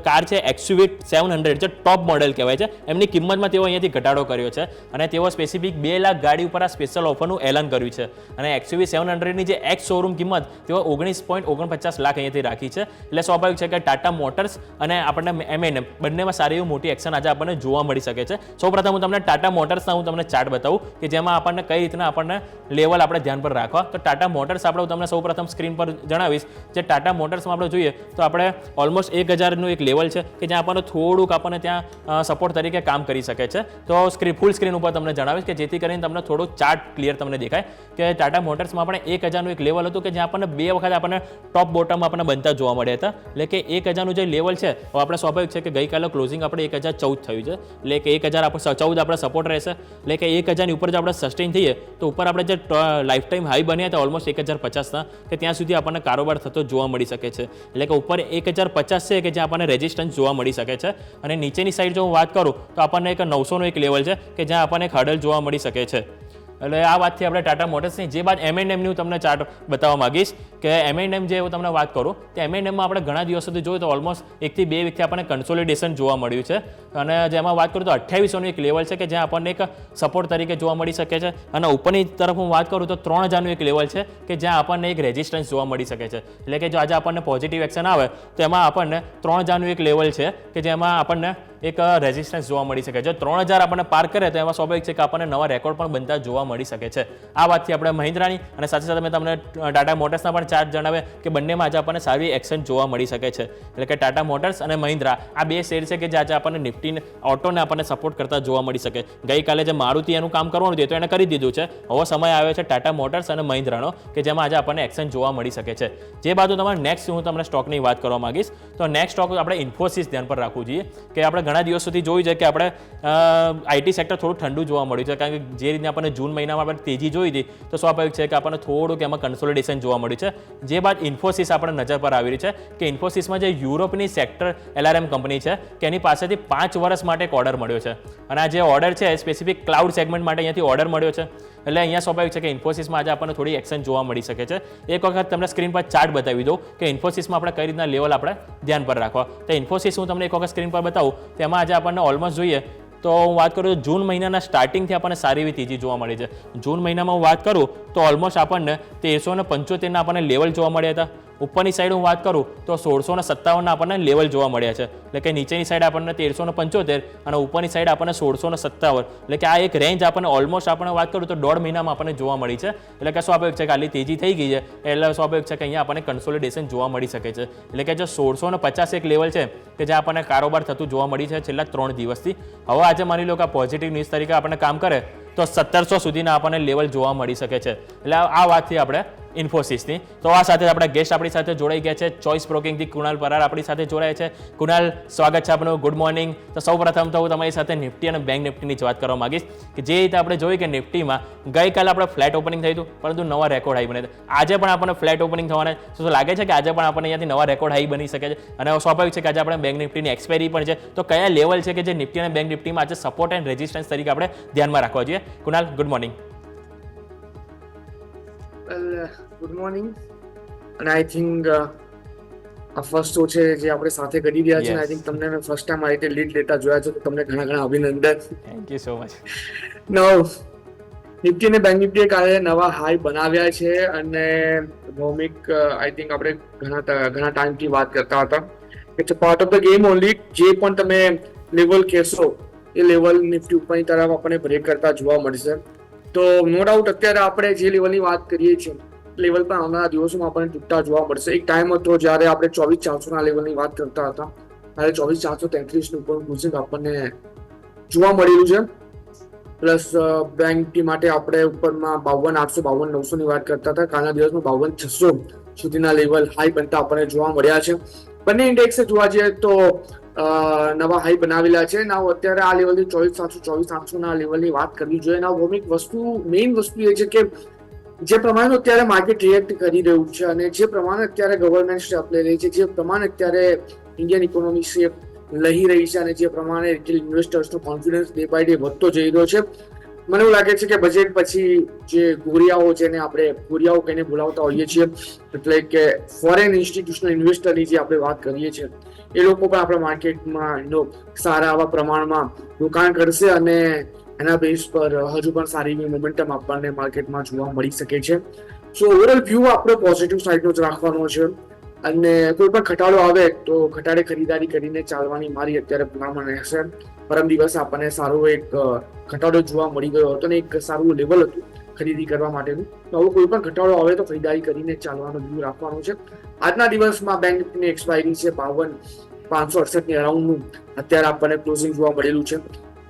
કાર છે XUV 700 જે ટોપ મોડેલ કહેવાય છે એમની કિંમતમાં તેઓ અહીંયાથી ઘટાડો કર્યો છે. અને તેઓ સ્પેસિફિક 2 લાખ ગાડી ઉપર આ સ્પેશિયલ ઓફરનું એલાન કર્યું છે. અને XUV 700ની જે એક્સ શોરૂમ કિંમત તેઓ 19.49 લાખ અહીંયાથી રાખી છે. એટલે સ્વાભાવિક છે કે ટાટા મોટર્સ અને આપણને M&M બંનેમાં સારી એવી મોટી એક્શન આજે આપણને જોવા મળી શકે છે. સૌપ્રથમ હું તમને ટાટા મોટર્સના હું તમને ચાર્ટ બતાવું કે જેમાં આપણને કઈ રીતના આપણને લેવલ આપણે ધ્યાન પર રાખવા. તો ટાટા મોટર્સ આપણે હું તમને સૌપ્રથમ સ્ક્રીન પર જણાવીશ. જે ટાટા મોટર્સમાં આપણે જોઈએ તો આપણે ઓલમોસ્ટ 1000નું એક લેવલ છે કે જ્યાં આપણને થોડુંક આપણને ત્યાં સપોર્ટ તરીકે કામ કરી શકે છે. તો ફૂલ સ્ક્રીન ઉપર તમને જણાવીશ કે જેથી કરીને તમને થોડુંક ચાર્ટ ક્લિયર તમને દેખાય કે ટાટા મોટર્સમાં આપણે 1000નું એક લેવલ હતું કે જ્યાં આપણને 2 વખત આપણને ટોપ બોટમ આપણને બનતા જોવા મળ્યા હતા. એટલે કે 1000નું જે લેવલ છે હવે આપણે સ્વાભાવિક છે કે ગઈકાલે ક્લોઝિંગ આપણે 1014 થયું છે. એટલે કે 1014 આપણે સપોર્ટ રહેશે. એટલે કે 1000ની ઉપર જો આપણે સસ્ટેન થઈએ તો ઉપર આપણે જે લાઈફ ટાઈમ હાઈ બન્યા હતા ઓલમોસ્ટ 1050ના કે ત્યાં સુધી આપણને કારોબાર થતો જોવા મળી શકે છે. એટલે કે ઉપર 1050 છે કે જ્યાં આપણને રેઝિસ્ટન્સ જોવા મળી શકે છે. અને નીચેની સાઈડ જો હું વાત કરું તો આપણને એક 900નું એક લેવલ છે કે જ્યાં આપણને એક હર્ડલ જોવા મળી શકે છે. એટલે આ વાતથી આપણે ટાટા મોટર્સની જે બાદ M&Mની હું તમને ચાર્ટ બતાવવા માંગીશ કે M&M જે હું તમને વાત કરું તો M&Mમાં આપણે ઘણા દિવસ સુધી જોયું તો ઓલમોસ્ટ 1 થી 2 વીકથી આપણને કન્સોલિડેશન જોવા મળ્યું છે. અને જેમાં વાત કરું તો 2800નું એક લેવલ છે કે જ્યાં આપણને એક સપોર્ટ તરીકે જોવા મળી શકે છે. અને ઉપરની તરફ હું વાત કરું તો 3000નું એક લેવલ છે કે જ્યાં આપણને એક રેઝિસ્ટન્સ જોવા મળી શકે છે. એટલે કે જો આજે આપણને પોઝિટિવ એક્શન આવે તો એમાં આપણને 3000નું એક લેવલ છે કે જેમાં આપણને એક રેઝિસ્ટન્સ જોવા મળી શકે. જો 3000 આપણને પાર કરે તો એમાં સ્વાભાવિક છે કે આપણને નવા રેકોર્ડ પણ બનતા જોવા મળી શકે છે. આ વાતથી આપણે મહિન્દ્રાની અને સાથે સાથે મેં તમને ટાટા મોટર્સના પણ ચાર્ટ જણાવે કે બંનેમાં આજે આપણને સારી એક્શન જોવા મળી શકે છે. એટલે કે ટાટા મોટર્સ અને મહિન્દ્રા આ 2 શેર છે કે જે આજે આપણને નિફ્ટી ઓટોને આપણને સપોર્ટ કરતા જોવા મળી શકે. ગઈકાલે જે મારુતિ એનું કામ કરવાનું હતું તો એને કરી દીધું છે. હવે સમય આવ્યો છે ટાટા મોટર્સ અને મહિન્દ્રાનો કે જેમાં આજે આપણને એક્શન જોવા મળી શકે છે. જે બાજુ તમારે નેક્સ્ટ હું તમને સ્ટોકની વાત કરવા માંગીશ તો નેક્સ્ટ સ્ટોક આપણે ઇન્ફોસિસ ધ્યાન પર રાખવું જોઈએ કે આપણે ઘણા દિવસ સુધી જોયું છે કે આપણે આઈટી સેક્ટર થોડું ઠંડુ જોવા મળ્યું છે. કારણ કે જે રીતે આપણને જૂન મહિનામાં આપણે તેજી જોઈ હતી તો સ્વાભાવિક છે કે આપણને થોડુંક એમાં કન્સોલિડેશન જોવા મળ્યું છે. જે બાદ ઇન્ફોસિસ આપણે નજર પર આવી રહી છે કે ઇન્ફોસિસમાં જે યુરોપની સેક્ટર LRM કંપની છે કે એની પાસેથી 5 વર્ષ માટે એક ઓર્ડર મળ્યો છે. અને આ જે ઓર્ડર છે સ્પેસિફિક ક્લાઉડ સેગમેન્ટ માટે અહીંયાથી ઓર્ડર મળ્યો છે. એટલે અહીંયા સ્વાભાવિક છે કે ઇન્ફોસિસમાં આજે આપણને થોડી એક્શન જોવા મળી શકે છે. એક વખત તમને સ્ક્રીન પર ચાર્ટ બતાવી દઉં કે ઇન્ફોસિસમાં આપણે કઈ રીતના લેવલ આપણે ધ્યાન પર રાખવા. તો ઇન્ફોસિસ હું તમને એક વખત સ્ક્રીન પર બતાવું તેમાં આજે આપણને ઓલમોસ્ટ જોઈએ તો હું વાત કરું તો જૂન મહિનાના સ્ટાર્ટિંગથી આપણને સારી એવી તેજી જોવા મળી છે. જૂન મહિનામાં હું વાત કરું તો ઓલમોસ્ટ આપણને 1375ના આપણને લેવલ જોવા મળ્યા હતા. ઉપરની સાઈડ હું વાત કરું તો 1657 આપણને લેવલ જોવા મળ્યા છે, એટલે કે નીચેની સાઈડ આપણને 1375 અને ઉપરની સાઈડ આપણને 1657, એટલે કે આ એક રેન્જ આપણને ઓલમોસ્ટ આપણે વાત કરું તો 1.5 મહિનામાં આપણને જોવા મળી છે. એટલે કે સ્વાભાવિક છે કે આટલી તેજી થઈ ગઈ છે એટલે સ્વાભાવિક છે કે અહીંયા આપણને કન્સોલિડેશન જોવા મળી શકે છે. એટલે કે જે 1650 એક લેવલ છે કે જે આપણને કારોબાર થતું જોવા મળી છે છેલ્લા 3 દિવસથી. હવે આજે માની લો કે પોઝિટિવ ન્યૂઝ તરીકે આપણને કામ કરે તો 1700 સુધીના આપણને લેવલ જોવા મળી શકે છે. એટલે આ વાતથી આપણે ઇન્ફોસિસની. તો આ સાથે આપણા ગેસ્ટ આપણી સાથે જોડાઈ ગયા છે ચોઇસ બ્રોકિંગથી કુણાલ પરાર આપણી સાથે જોડાયા છે. કુણાલ, સ્વાગત છે આપનું, ગુડ મોર્નિંગ. તો સૌપ્રથમ તો હું તમારી સાથે નિફ્ટી અને બેંક નિફ્ટીની જ વાત કરવા માંગીશ કે જે રીતે આપણે જોયું કે નિફ્ટીમાં ગઈકાલે આપણે ફ્લેટ ઓપનિંગ થયું હતું પરંતુ નવા રેકોર્ડ હાઈ બન્યા હતા. આજે પણ આપણને ફ્લેટ ઓપનિંગ થવાના છે, તો લાગે છે કે આજે પણ આપણને અહીંયાથી નવા રેકોર્ડ હાઈ બની શકે છે અને સ્વાભાવિક છે કે આજે આપણે બેંક નિફ્ટીની એક્સપાયરી પણ છે. તો કયા લેવલ છે કે જે નિફ્ટી અને બેંક નિફ્ટીમાં આજે સપોર્ટ એન્ડ રેઝિસ્ટન્સ તરીકે આપણે ધ્યાનમાં રાખવા જોઈએ? Kunal, good morning. Good morning. અને આઈ થિંક આ ફર્સ્ટ શો છે જે આપણે સાથે કરી રહ્યા છીએ. આઈ થિંક તમને મેં ફર્સ્ટ ટાઈમ આ રીતે લીડ લેતા જોયા છે, તો તમને ઘણા અભિનંદન. Thank you so much. Nifty અને બેંક નિફ્ટીએ કાલે નવા હાઈ બનાવ્યા છે અને ભૌમિક આઈ થિંક આપણે ઘણા ટાઈમથી વાત કરતા હતા it's a part of the game only. જે પણ તમે લેવલ કહેશો એ લેવલ નિફ્ટી ઉપરની તરફ આપણને બ્રેક કરતા જોવા મળશે. તો નો ડાઉટ અત્યારે આપણે જે લેવલની વાત કરીએ છીએ લેવલ પણ આવનારા દિવસોમાં આપણને તૂટતા જોવા મળશે. એક ટાઈમ હતો જ્યારે આપણે 24400 લેવલની વાત કરતા હતા, ત્યારે 24433 ઉપર ક્લોઝિંગ આપણને જોવા મળેલું છે. પ્લસ બેંક નિફ્ટી માટે આપણે ઉપરમાં 52800 52900 ની વાત કરતા હતા. કાલના દિવસમાં 52600 સુધીના લેવલ હાઈ બનતા આપણને જોવા મળ્યા છે. બંને ઇન્ડેક્સે જોવા જઈએ તો નવા હાઈ બનાવેલા છે. ના અત્યારે આ લેવલથી 24700 ના લેવલની વાત કરવી જોઈએ. ના ભૌમિક મેઇન વસ્તુ એ છે કે જે પ્રમાણે અત્યારે માર્કેટ રિએક્ટ કરી રહ્યું છે અને જે પ્રમાણે અત્યારે ગવર્મેન્ટ સ્ટેપ લઈ રહી છે, જે પ્રમાણે અત્યારે ઇન્ડિયન ઇકોનોમી શેપ લઈ રહી છે અને જે પ્રમાણે રિટેલ ઇન્વેસ્ટર્સનો કોન્ફિડન્સ ડે બાય ડે વધતો જઈ રહ્યો છે, મને એવું લાગે છે કે બજેટ પછી જે ગોરિયાઓ જેને આપણે ગોરિયાઓ કહીને બોલાવતા હોઈએ છીએ, એટલે કે ફોરેન ઇન્સ્ટિટ્યુશનલ ઇન્વેસ્ટરની જે આપણે વાત કરીએ છીએ, એ લોકો પણ આપણા માર્કેટમાં સારા આવા પ્રમાણમાં રોકાણ કરશે અને એના બેઝ પર હજુ પણ સારી એવી મોમેન્ટમ આપણને માર્કેટમાં જોવા મળી શકે છે. સો ઓવરઓલ વ્યૂ આપણે પોઝિટિવ સાઈડનો જ રાખવાનો છે અને કોઈ પણ ઘટાડો આવે તો ઘટાડે ખરીદારી કરીને ચાલવાની મારી અત્યારે ભલામણ રહેશે. પરમ દિવસે આપણને સારો એક ઘટાડો જોવા મળી ગયો હતો ને એક સારું લેવલ હતું ખરીદી કરવા માટેનું. તો હવે કોઈ પણ ઘટાડો આવે તો ખરીદારી કરીને ચાલવાનો વ્યૂ રાખવાનો છે. આજના દિવસમાં બેંક નિફ્ટીની એક્સપાયરી છે 52568 ની અરાઉન્ડનું અત્યારે આપણને ક્લોઝિંગ જોવા મળેલું છે.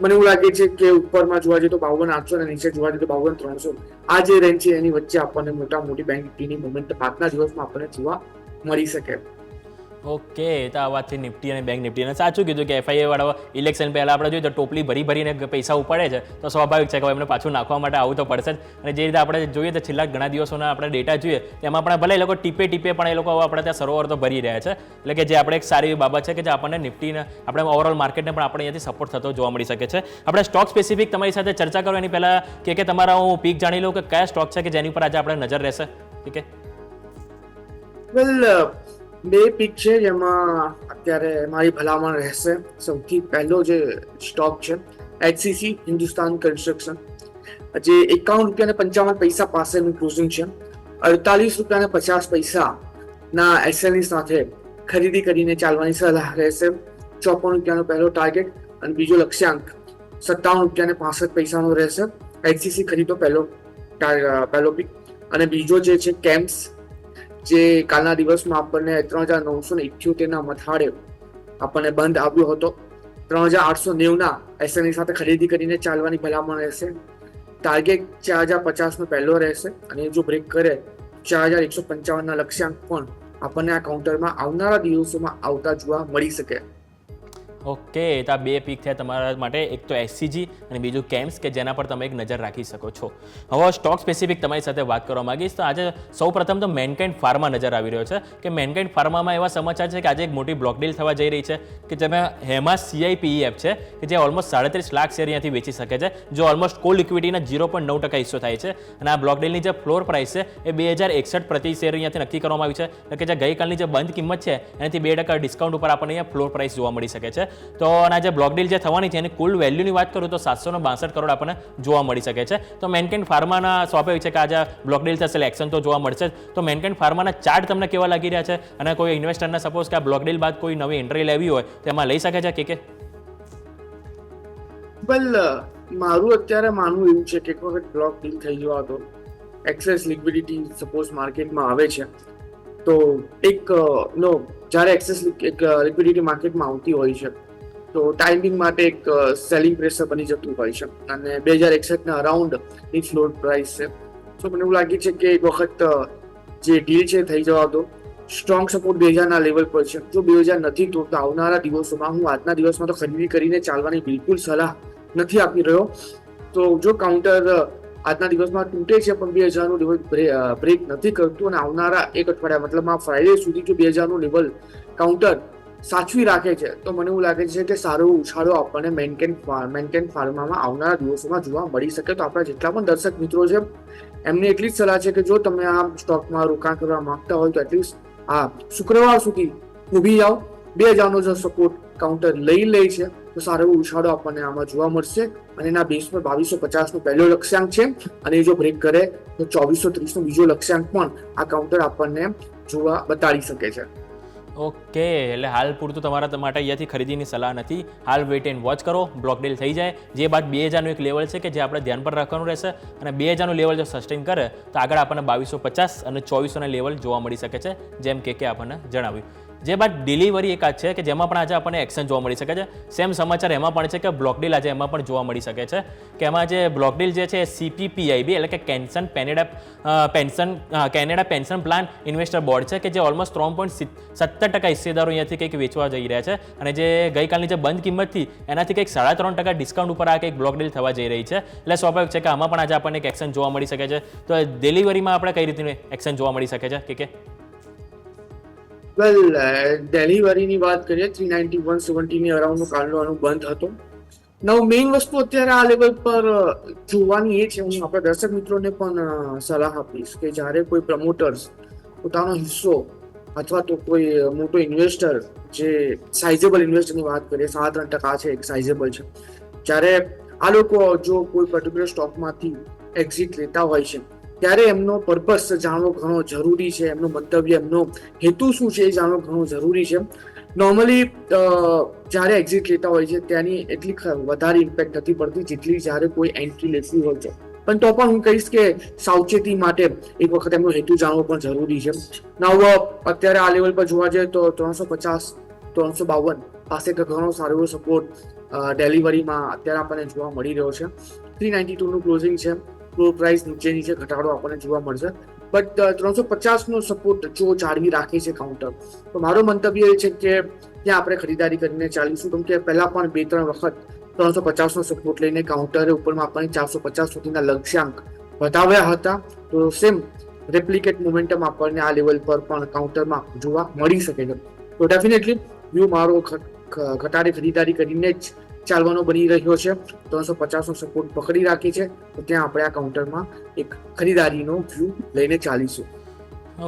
મને એવું લાગે છે કે ઉપરમાં જોવા જઈએ તો 52800 અને નીચે જોવા જઈએ તો 52300 આ જે રેન્જ છે એની વચ્ચે આપણને મોટી બેંક નિફ્ટીની મોમેન્ટ આજના દિવસમાં આપણને જોવા મળી શકે. ઓકે, તો આ વાત છે નિફ્ટી અને બેંક નિફ્ટી. અને સાચું કીધું કે એફઆઈએ વાળા ઇલેક્શન પહેલાં આપણે જોઈએ તો ટોપલી ભરીને પૈસા ઉપાડે છે, તો સ્વાભાવિક છે કે એમને પાછું નાખવા માટે આવું તો પડશે જ. અને જે રીતે આપણે જોઈએ તો છેલ્લા ઘણા દિવસોના આપણે ડેટા જોઈએ તેમાં આપણે ભલે એ લોકો ટીપે પણ એ લોકો આપણે ત્યાં સરોવર તો ભરી રહ્યા છે. એટલે કે જે આપણે એક સારી એવી બાબત છે કે જે આપણને નિફ્ટીને આપણે ઓવરઓલ માર્કેટને પણ આપણે અહીંયાથી સપોર્ટ થતો જોવા મળી શકે છે. આપણે સ્ટોક સ્પેસિફિક તમારી સાથે ચર્ચા કરો એની પહેલાં કે તમારા હું પીક જાણી લઉં કે કયા સ્ટોક છે કે જેની પર આજે આપણે નજર રહેશે? ઠીક છે. વેલ, બે પીક છે જેમાં અત્યારે મારી ભલામણ રહેશે. સૌથી પહેલો જે સ્ટોક છે HCC હિન્દુસ્તાન કન્સ્ટ્રક્શન, જે 51.55 પાસેનું ક્લોઝિંગ છે. 48.50 ના એસએલની સાથે ખરીદી કરીને ચાલવાની સલાહ રહેશે. 54 પહેલો ટાર્ગેટ અને બીજો લક્ષ્યાંક 57.65 રહેશે. HCC ખરીદો પહેલો પીક. અને બીજો જે છે કેમ્સ, જે કાલના દિવસમાં આપણને 3978 ના મથાળે આપણને બંધ આવ્યો હતો. 3890 ના એસએલની સાથે ખરીદી કરીને ચાલવાની ભલામણ રહેશે. ટાર્ગેટ 4050 નો પહેલો રહેશે અને જો બ્રેક કરે 4155 ના લક્ષ્યાંક પણ આપણને આ કાઉન્ટરમાં આવનારા દિવસોમાં આવતા જોવા મળી શકે. ઓકે, તો આ બે પીક થયા તમારા માટે, એક તો એસસીજી અને બીજું કેમ્સ કે જેના પર તમે એક નજર રાખી શકો છો. હવે સ્ટોક સ્પેસિફિક તમારી સાથે વાત કરવા માંગીશ. તો આજે સૌ પ્રથમ તો મેનકાઇન્ડ ફાર્મા નજર આવી રહ્યો છે કે મેનકાઇન્ડ ફાર્મામાં એવા સમાચાર છે કે આજે એક મોટી બ્લોક ડીલ થવા જઈ રહી છે કે જેમાં હેમા CIPEF છે કે જે ઓલમોસ્ટ 37 લાખ શેર અહીંયાથી વેચી શકે છે, જો ઓલમોસ્ટ કોલ્ડ ઇક્વિટીના 0.9% હિસ્સો થાય છે. અને આ બ્લોક ડીલની જે ફ્લોર પ્રાઇસ છે એ 2061 પ્રતિ શેર અહીંયાથી નક્કી કરવામાં આવી છે. એટલે કે જે ગઈકાલની જે બંધ કિંમત છે એનાથી 2% ડિસ્કાઉન્ટ ઉપર આપણને અહીંયા ફ્લોર પ્રાઇસ જોવા મળી શકે છે. તો આના જે બ્લોક ડીલ જે થવાની છે એની કુલ વેલ્યુની વાત કરું તો 762 કરોડ આપણને જોવા મળી શકે છે. તો મેનકેન ફાર્માના સ્વાભાવિક છે કે આજે બ્લોક ડીલ થશે એટલે એક્શન તો જોવા મળશે. તો મેનકેન ફાર્માના ચાર્ટ તમને કેવા લાગી રહ્યા છે અને કોઈ ઇન્વેસ્ટરને સપોઝ કે આ બ્લોક ડીલ બાદ કોઈ નવી એન્ટ્રી લેવી હોય તો એમાં લઈ શકે છે કે વેલ મારું અત્યારે માનવું એવું છે કે એક વખત બ્લોક ડીલ થઈ જવા તો એક્સેસ લિક્વિડિટી સપોઝ માર્કેટમાં આવે છે તો એક જ્યારે એક્સેસ લિક્વિડિટી માર્કેટમાં આવતી હોય છે તો ટાઈમિંગ માટે એક સેલિંગ પ્રેશર બની જતું હોય છે અને 2061ના અરાઉન્ડ ની ફ્લોર પ્રાઇસ છે. તો મને એવું લાગે છે કે એક વખત જે ડીલ છે થઈ જવા દો. સ્ટ્રોંગ સપોર્ટ 2000ના લેવલ પર છે. જો 2000 નથી તો આવનારા દિવસોમાં હું આજના દિવસમાં તો ખરીદી કરીને ચાલવાની બિલકુલ સલાહ નથી આપી રહ્યો. તો જો કાઉન્ટર આજના દિવસમાં તૂટે છે પણ 2000નું લેવલ બ્રેક નથી કરતું અને આવનારા એક અઠવાડિયા મતલબ ફ્રાઈડે સુધી જો 2000નું લેવલ કાઉન્ટર સાચવી રાખે છે તો મને એવું લાગે છે કે સારો ઉછાળો આપણને મેન્કેન ફાર્મામાં આવનારા દિવસોમાં જોવા મળી શકે. તો આપણા જેટલા પણ દર્શક મિત્રો છે એમને એટલી જ સલાહ છે કે જો તમે આ સ્ટોકમાં રોકાણ કરવા માંગતા હોય તો એટલીસ્ટ શુક્રવાર સુધી ઊભી જાઓ. 2000નો જો સપોર્ટ કાઉન્ટર લઈ લે છે તો સારો એવો ઉછાળો આપણને આમાં જોવા મળશે અને એના બેઝ પર 2250નો પહેલો લક્ષ્યાંક છે અને જો બ્રેક કરે તો 2430નો બીજો લક્ષ્યાંક પણ આ કાઉન્ટર આપણને જોવા બતાડી શકે છે. ઓકે, એટલે હાલ પૂરતું તમારા માટે અહીંયાથી ખરીદીની સલાહ નથી. હાલ વેઇટ એન્ડ વોચ કરો, બ્લોક ડીલ થઈ જાય. જે બાદ 2000નું એક લેવલ છે કે જે આપણે ધ્યાન પર રાખવાનું રહેશે અને 2000નું લેવલ જો સસ્ટેન કરે તો આગળ આપણને 2250 અને 2400ના લેવલ જોવા મળી શકે છે, જેમ કે આપણને જણાવ્યું. જે બાદ ડિલિવરી એક છે કે જેમાં પણ આજે આપણને એક્શન જોવા મળી શકે છે. સેમ સમાચાર એમાં પણ છે કે બ્લોક ડીલ આજે એમાં પણ જોવા મળી શકે છે કે એમાં જે બ્લોક ડીલ જે છે CPPIB એટલે કે Canada pension plan investor board છે કે જે ઓલમોસ્ટ 3.70% હિસ્સેદારો અહીંયાથી કંઈક વેચવા જઈ રહ્યા છે અને જે ગઈકાલની જે બંધ કિંમતથી એનાથી કંઈક 3.5% ડિસ્કાઉન્ટ ઉપર આ કંઈક બ્લોક ડીલ થવા જઈ રહી છે. એટલે સ્વાભાવિક છે કે આમાં પણ આજે આપણને એક એક્શન જોવા મળી શકે છે. તો ડિલિવરીમાં આપણે કઈ રીતની એક્શન જોવા મળી શકે છે કે વેલ ડિલિવરીની વાત કરીએ 390-170ની અરાઉન્ડનો કાલનો અનુબંધ હતો. મેઇન વસ્તુ અત્યારે આ લેવલ પર જોવાની એ છે, હું આપણા દર્શક મિત્રોને પણ સલાહ આપીશ કે જ્યારે કોઈ પ્રમોટર્સ પોતાનો હિસ્સો અથવા તો કોઈ મોટો ઇન્વેસ્ટર જે સાઇઝેબલ ઇન્વેસ્ટરની વાત કરીએ 7-8% છે, એક સાઇઝેબલ છે, જ્યારે આ લોકો જો કોઈ પર્ટિક્યુલર સ્ટોકમાંથી એક્ઝિટ લેતા હોય છે ત્યારે એમનો પર્પસ જાણવો ઘણો જરૂરી છે. એમનો મંતવ્ય, એમનો હેતુ શું છે એ જાણવો ઘણો જરૂરી છે. નોર્મલી જ્યારે એક્ઝિટ લેતા હોય છે ત્યાંની એટલી વધારે ઇમ્પેક્ટ નથી પડતી જેટલી જ્યારે કોઈ એન્ટ્રી લેતી હોય છે. પણ તો પણ હું કહીશ કે સાવચેતી માટે એક વખત એમનો હેતુ જાણવો પણ જરૂરી છે. અત્યારે આ લેવલ પર જોવા જઈએ તો 350-352 પાસે ઘણો સારો એવો સપોર્ટ ડિલિવરીમાં અત્યારે આપણને જોવા મળી રહ્યો છે. 392નું ક્લોઝિંગ છે. ફ્લોર પ્રાઇસ નીચે ઘટાડો આપણને જોવા મળશે બટ 350નો સપોર્ટ જો જાળવી રાખે છે કાઉન્ટર તો મારો મંતવ્ય એ છે કે ત્યાં આપણે ખરીદારી કરીને ચાલીશું. કેમ કે પહેલા પણ 2-3 વખત 350નો સપોર્ટ લઈને કાઉન્ટરે ઉપરમાં આપણને 450 સુધીના લક્ષ્યાંક વધાવ્યા હતા. તો સેમ રેપ્લિકેટ મોમેન્ટમ આપણને આ લેવલ પર પણ કાઉન્ટરમાં જોવા મળી શકે છે. તો ડેફિનેટલી વ્યૂ મારો ઘટાડે ખરીદારી કરીને જ ચાલવાનો બની રહ્યો છે. 350નો સપોર્ટ પકડી રાખી છે તો ત્યાં આપણે આ કાઉન્ટરમાં એક ખરીદારીનો વ્યૂ લઈને ચાલીશું.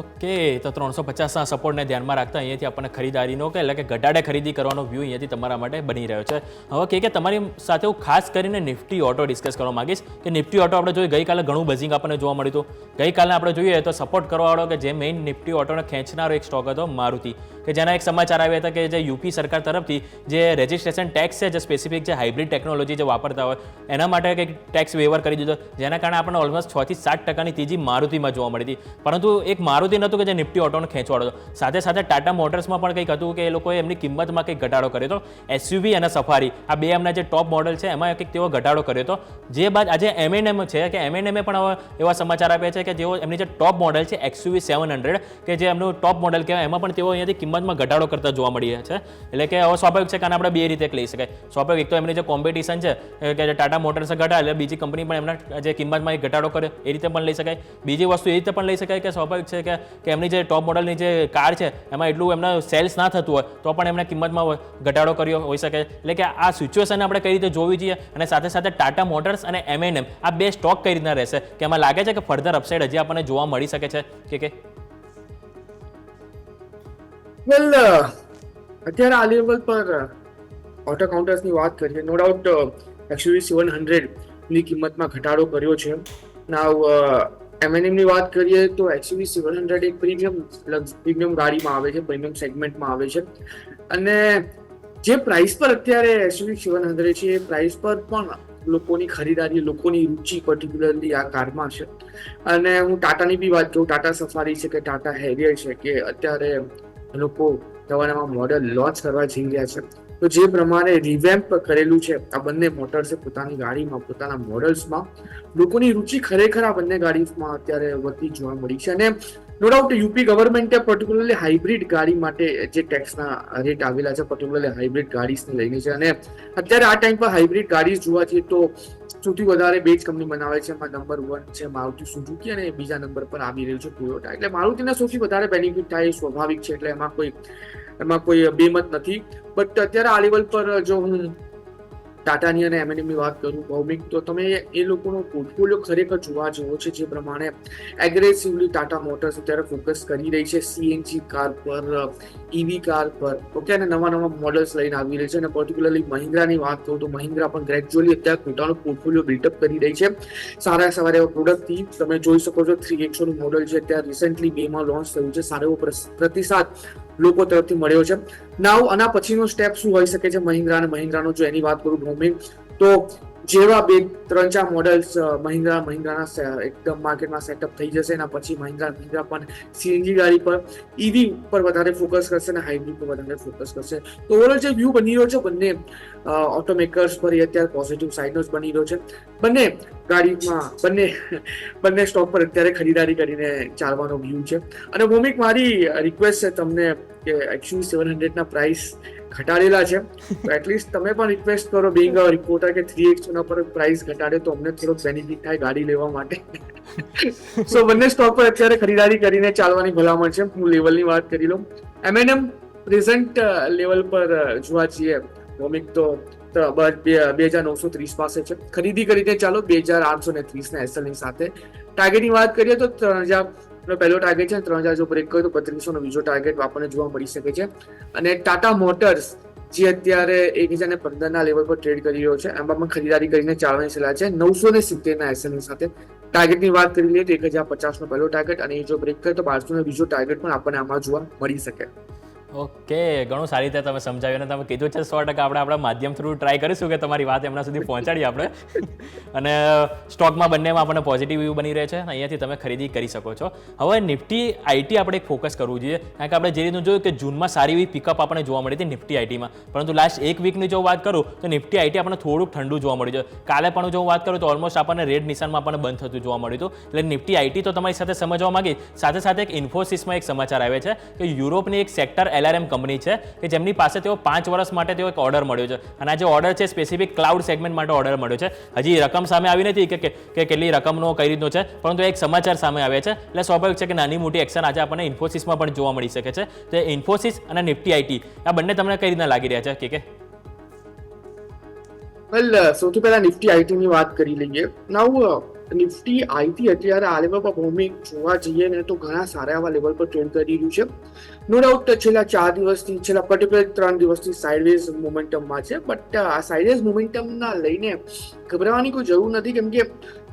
ઓકે, તો 350ના સપોર્ટને ધ્યાનમાં રાખતા અહીંયાથી આપણને ખરીદારીનો કે એટલે કે ઘટાડે ખરીદી કરવાનો વ્યૂ અહીંયાથી તમારા માટે બની રહ્યો છે. હવે કે તમારી સાથે હું ખાસ કરીને નિફ્ટી ઓટો ડિસ્કસ કરવા માંગીશ કે નિફ્ટી ઓટો આપણે જોઈએ ગઈકાલે ઘણું બઝિંગ આપણને જોવા મળ્યું હતું. ગઈકાલે આપણે જોઈએ તો સપોર્ટ કરવાવાળો કે જે મેઇન નિફ્ટી ઓટોને ખેંચનારો એક સ્ટોક હતો મારુતિ, કે જેના એક સમાચાર આવ્યા હતા કે જે યુપી સરકાર તરફથી જે રજિસ્ટ્રેશન ટેક્સ છે જે સ્પેસિફિક જે હાઇબ્રિડ ટેકનોલોજી જે વાપરતા હોય એના માટે કંઈક ટેક્સ વેવર કરી દીધો, જેના કારણે આપણને ઓલમોસ્ટ 6-7% તેજી મારુતિમાં જોવા મળી હતી. પરંતુ એક મારુતિ નહોતું કે જે નિફ્ટી ઓટોને ખેંચવાડો હતો, સાથે સાથે ટાટા મોટર્સમાં પણ કંઈક હતું કે એ લોકોએ એમની કિંમતમાં કંઈક ઘટાડો કર્યો હતો. SUV અને સફારી આ બે એમના જે ટોપ મોડલ છે એમાં કંઈક તેઓ ઘટાડો કર્યો હતો. જે બાદ આજે M&M છે કે M&M પણ હવે એવા સમાચાર આપ્યા છે કે જેઓ એમની જે ટોપ મોડલ છે XUV 700 કે જે એમનું ટોપ મોડલ કહેવાય એમાં પણ તેઓ અહીંયાથી કિંમતમાં ઘટાડો કરતા જોવા મળી રહ્યા છે. એટલે કે હવે સ્વાભાવિક છે કે આપણે બે રીતે લઈ શકાય. સ્વાભાવિક એક તો એમની જે કોમ્પિટિશન છે કે જે ટાટા મોટર્સે ઘટાડે એટલે બીજી કંપની પણ એમના જે કિંમતમાં એક ઘટાડો કરે એ રીતે પણ લઈ શકાય. બીજી વસ્તુ એ રીતે પણ લઈ શકાય કે સ્વાભાવિક છે કે એમની જે ટોપ મોડલની જે કાર છે એમાં એટલું એમના સેલ્સ ના થતું હોય તો પણ એમણે કિંમતમાં ઘટાડો કર્યો હોઈ શકે. એટલે કે આ સિચ્યુએશન આપણે કઈ રીતે જોવી જોઈએ અને સાથે સાથે ટાટા મોટર્સ અને M&M આ બે સ્ટોક કઈ રીતના રહેશે કે એમાં લાગે છે કે ફર્ધર અપસાઇડ હજી આપણને જોવા મળી શકે છે કે વેલ અત્યારે આ લેવલ પર ઓટો કાઉન્ટર્સની વાત કરીએ, નો ડાઉટ XUV 700 ની કિંમતમાં ઘટાડો કર્યો છે. નાવ M&M ની વાત કરીએ તો XUV 700 એક પ્રીમિયમ ગાડીમાં આવે છે, પ્રીમિયમ સેગમેન્ટમાં આવે છે, અને જે પ્રાઇસ પર અત્યારે XUV 700 છે એ પ્રાઇસ પર પણ લોકોની ખરીદારી, લોકોની રુચિ પર્ટિક્યુલરલી આ કારમાં છે. અને હું ટાટાની બી વાત કરું, ટાટા સફારી છે કે ટાટા હેરિયર છે, કે અત્યારે લોકો નવા મોડલ લોન્ચ કરવા જઈ રહ્યા છે. તો જે પ્રમાણે રિવેમ્પ કરેલું છે આ બંને મોટર્સે પોતાની ગાડીમાં, પોતાના મોડલ્સમાં, લોકોની રુચિ ખરેખર આ બંને ગાડીમાં અત્યારે વધતી જોવા મળી છે. અને નો ડાઉટ યુપી ગવર્મેન્ટે પર્ટિક્યુલરલી હાઇબ્રિડ ગાડી માટે જે ટેક્સના રેટ આવેલા છે પર્ટિક્યુલરલી હાઇબ્રિડ ગાડીઝને લઈને છે. અને અત્યારે આ ટાઈમ પર હાઇબ્રિડ ગાડી જોવા જઈએ તો સૌથી વધારે બે જ કંપની બનાવે છે. એમાં નંબર 1 છે મારુતિ સુઝુકી અને બીજા નંબર પર આવી રહ્યું છે ટોયોટા. એટલે મારુતિને સૌથી વધારે બેનિફિટ થાય એ સ્વાભાવિક છે, એટલે એમાં કોઈ બેમત નથી. બટ અત્યારે આ લેવલ પર જો હું ટાટાની અને M&M ની વાત કરું ભૌમિક, તો તમે એ લોકોનો પોર્ટફોલિયો ખરેખર જોવા જેવો છે. જે પ્રમાણે એગ્રેસિવલી ટાટા મોટર્સ અત્યારે ફોકસ કરી રહી છે CNG કાર પર, EV કાર પર, ઓકે, અને નવા મોડલ્સ લઈને આવી રહી છે. અને પર્ટિક્યુલરલી મહિન્દ્રાની વાત કરું તો મહિન્દ્રા પણ ગ્રેજ્યુઅલી અત્યારે પોતાનો પોર્ટફોલિયો બિલ્ડઅપ કરી રહી છે. સારા એવા પ્રોડક્ટથી તમે જોઈ શકો છો 300 નું મોડલ છે અત્યારે રિસેન્ટલી 2 માં લોન્ચ થયું છે. સારો એવો પ્રતિસાદ લોકો તરફથી મળ્યો છે. નાવ આના પછીનો સ્ટેપ શું હોઈ શકે છે મહિન્દ્રા અને મહિન્દ્રાનો, જો એની વાત કરું ભૌમિક, તો જેવા 2-3-4 મોડલ્સ મહિન્દ્રાના એકદમ માર્કેટમાં સેટઅપ થઈ જશે, એના પછી મહિન્દ્રા પણ CNG ગાડી પર, EV પર વધારે ફોકસ કરશે અને હાઇબ્રિડ પર વધારે ફોકસ કરશે. તો ઓવરઓલ જે વ્યૂ બની રહ્યો છે બંને ઓટોમેકર્સ પર એ અત્યારે પોઝિટિવ સાઇડનો જ બની રહ્યો છે. બંને ગાડીમાં બંને સ્ટોક પર અત્યારે ખરીદારી કરીને ચાલવાનો વ્યૂ છે. અને ભૌમિક, મારી રિક્વેસ્ટ છે તમને કે XUV 700 ના પ્રાઇસ ઘટાડેલા છે, તો એટલીસ્ટ તમે પણ રિક્વેસ્ટ કરો બિંગ અ રિપોર્ટર કે 3X ના પર પ્રાઇસ ઘટાડે તો અમને થોડો બેનિફિટ થાય ગાડી લેવા માટે. સો બંને સ્ટોક પર અત્યારે ખરીદારી કરીને ચાલવાની ભલામણ છે. હું લેવલની વાત કરી લઉં, M&M પ્રેઝન્ટ લેવલ પર જોવા જઈએ ભૌમિક તો 2930 પાસે છે. ખરીદી કરીને ચાલો 2830 ના SL ની સાથે. ટાર્ગેટની વાત કરીએ તો 3000 પહેલો ટાર્ગેટ છે, 3000 જો બ્રેક કર્યો તો 3200 નો બીજો ટાર્ગેટ આપણને જોવા મળી શકે છે. અને ટાટા મોટર્સ જે અત્યારે 1015 ના લેવલ પર ટ્રેડ કરી રહ્યો છે, એમાં પણ ખરીદારી કરીને ચાલવાની સલાહ છે 970 ના SL ની સાથે. ટાર્ગેટની વાત કરી લઈએ તો 1050 નો પહેલો ટાર્ગેટ, અને જો બ્રેક કરે તો 1200 નો બીજો ટાર્ગેટ પણ આપણને આમાં જોવા મળી શકે. ઓકે, ઘણું સારી રીતે તમે સમજાવ્યું અને તમે કીધું છે 100% આપણે આપણા માધ્યમ થ્રુ ટ્રાય કરીશું કે તમારી વાત એમના સુધી પહોંચાડીએ આપણે. અને સ્ટોકમાં બંનેમાં આપણને પોઝિટિવ વ્યૂ બની રહે છે, અહીંયાથી તમે ખરીદી કરી શકો છો. હવે નિફ્ટી આઈટી આપણે એક ફોકસ કરવું જોઈએ, કારણ કે આપણે જે રીતનું જોયું કે જૂનમાં સારી એવી પિકઅપ આપણને જોવા મળી હતી નિફ્ટી આઈટીમાં, પરંતુ લાસ્ટ એક વીકની જો વાત કરું તો નિફ્ટી આઈટી આપણને થોડુંક ઠંડુ જોવા મળ્યું છે. કાલે પણ જો વાત કરું તો ઓલમોસ્ટ આપણને રેડ નિશાનમાં આપણને બંધ થતું જોવા મળ્યું હતું. એટલે નિફ્ટી આઈટી તો તમારી સાથે સમજવા માંગી, સાથે એક ઇન્ફોસિસમાં એક સમાચાર આવે છે કે યુરોપની એક સેક્ટર LRM કંપની છે કે જેમની પાસે તેઓ 5 વર્ષ માટે તેઓ એક ઓર્ડર મળ્યો છે, અને આ જે ઓર્ડર છે સ્પેસિફિક ક્લાઉડ સેગમેન્ટ માટે ઓર્ડર મળ્યો છે. હજી રકમ સામે આવી નથી કે કેટલી રકમનો કઈ રીતનો છે, પરંતુ એક સમાચાર સામે આવ્યા છે. એટલે સ્વાભાવિક છે કે નાની મોટી એક્શન આજે આપણને ઇન્ફોસિસમાં પણ જોવા મળી શકે છે. તો ઇન્ફોસિસ અને નિફ્ટી આઈટી આ બંને તમને કઈ રીતના લાગી રહ્યા છે કે? વેલ, સૌથી પહેલા નિફ્ટી આઈટી ની વાત કરી લઈએ. નાઉ નિફ્ટી આઈટી અત્યારે આ લેવલ પર ભૌમિક જોવા જઈએ ને તો ઘણા સારા એવા લેવલ પર ટ્રેડ કરી રહ્યું છે. નો ડાઉટ છેલ્લા 4 દિવસથી, છેલ્લા પર્ટિક્યુલર 3 દિવસથી સાઇડવેઝ મોમેન્ટમમાં છે. બટ આ સાઇડવેઝ મોમેન્ટમના લઈને ગભરાવાની કોઈ જરૂર નથી, કેમ કે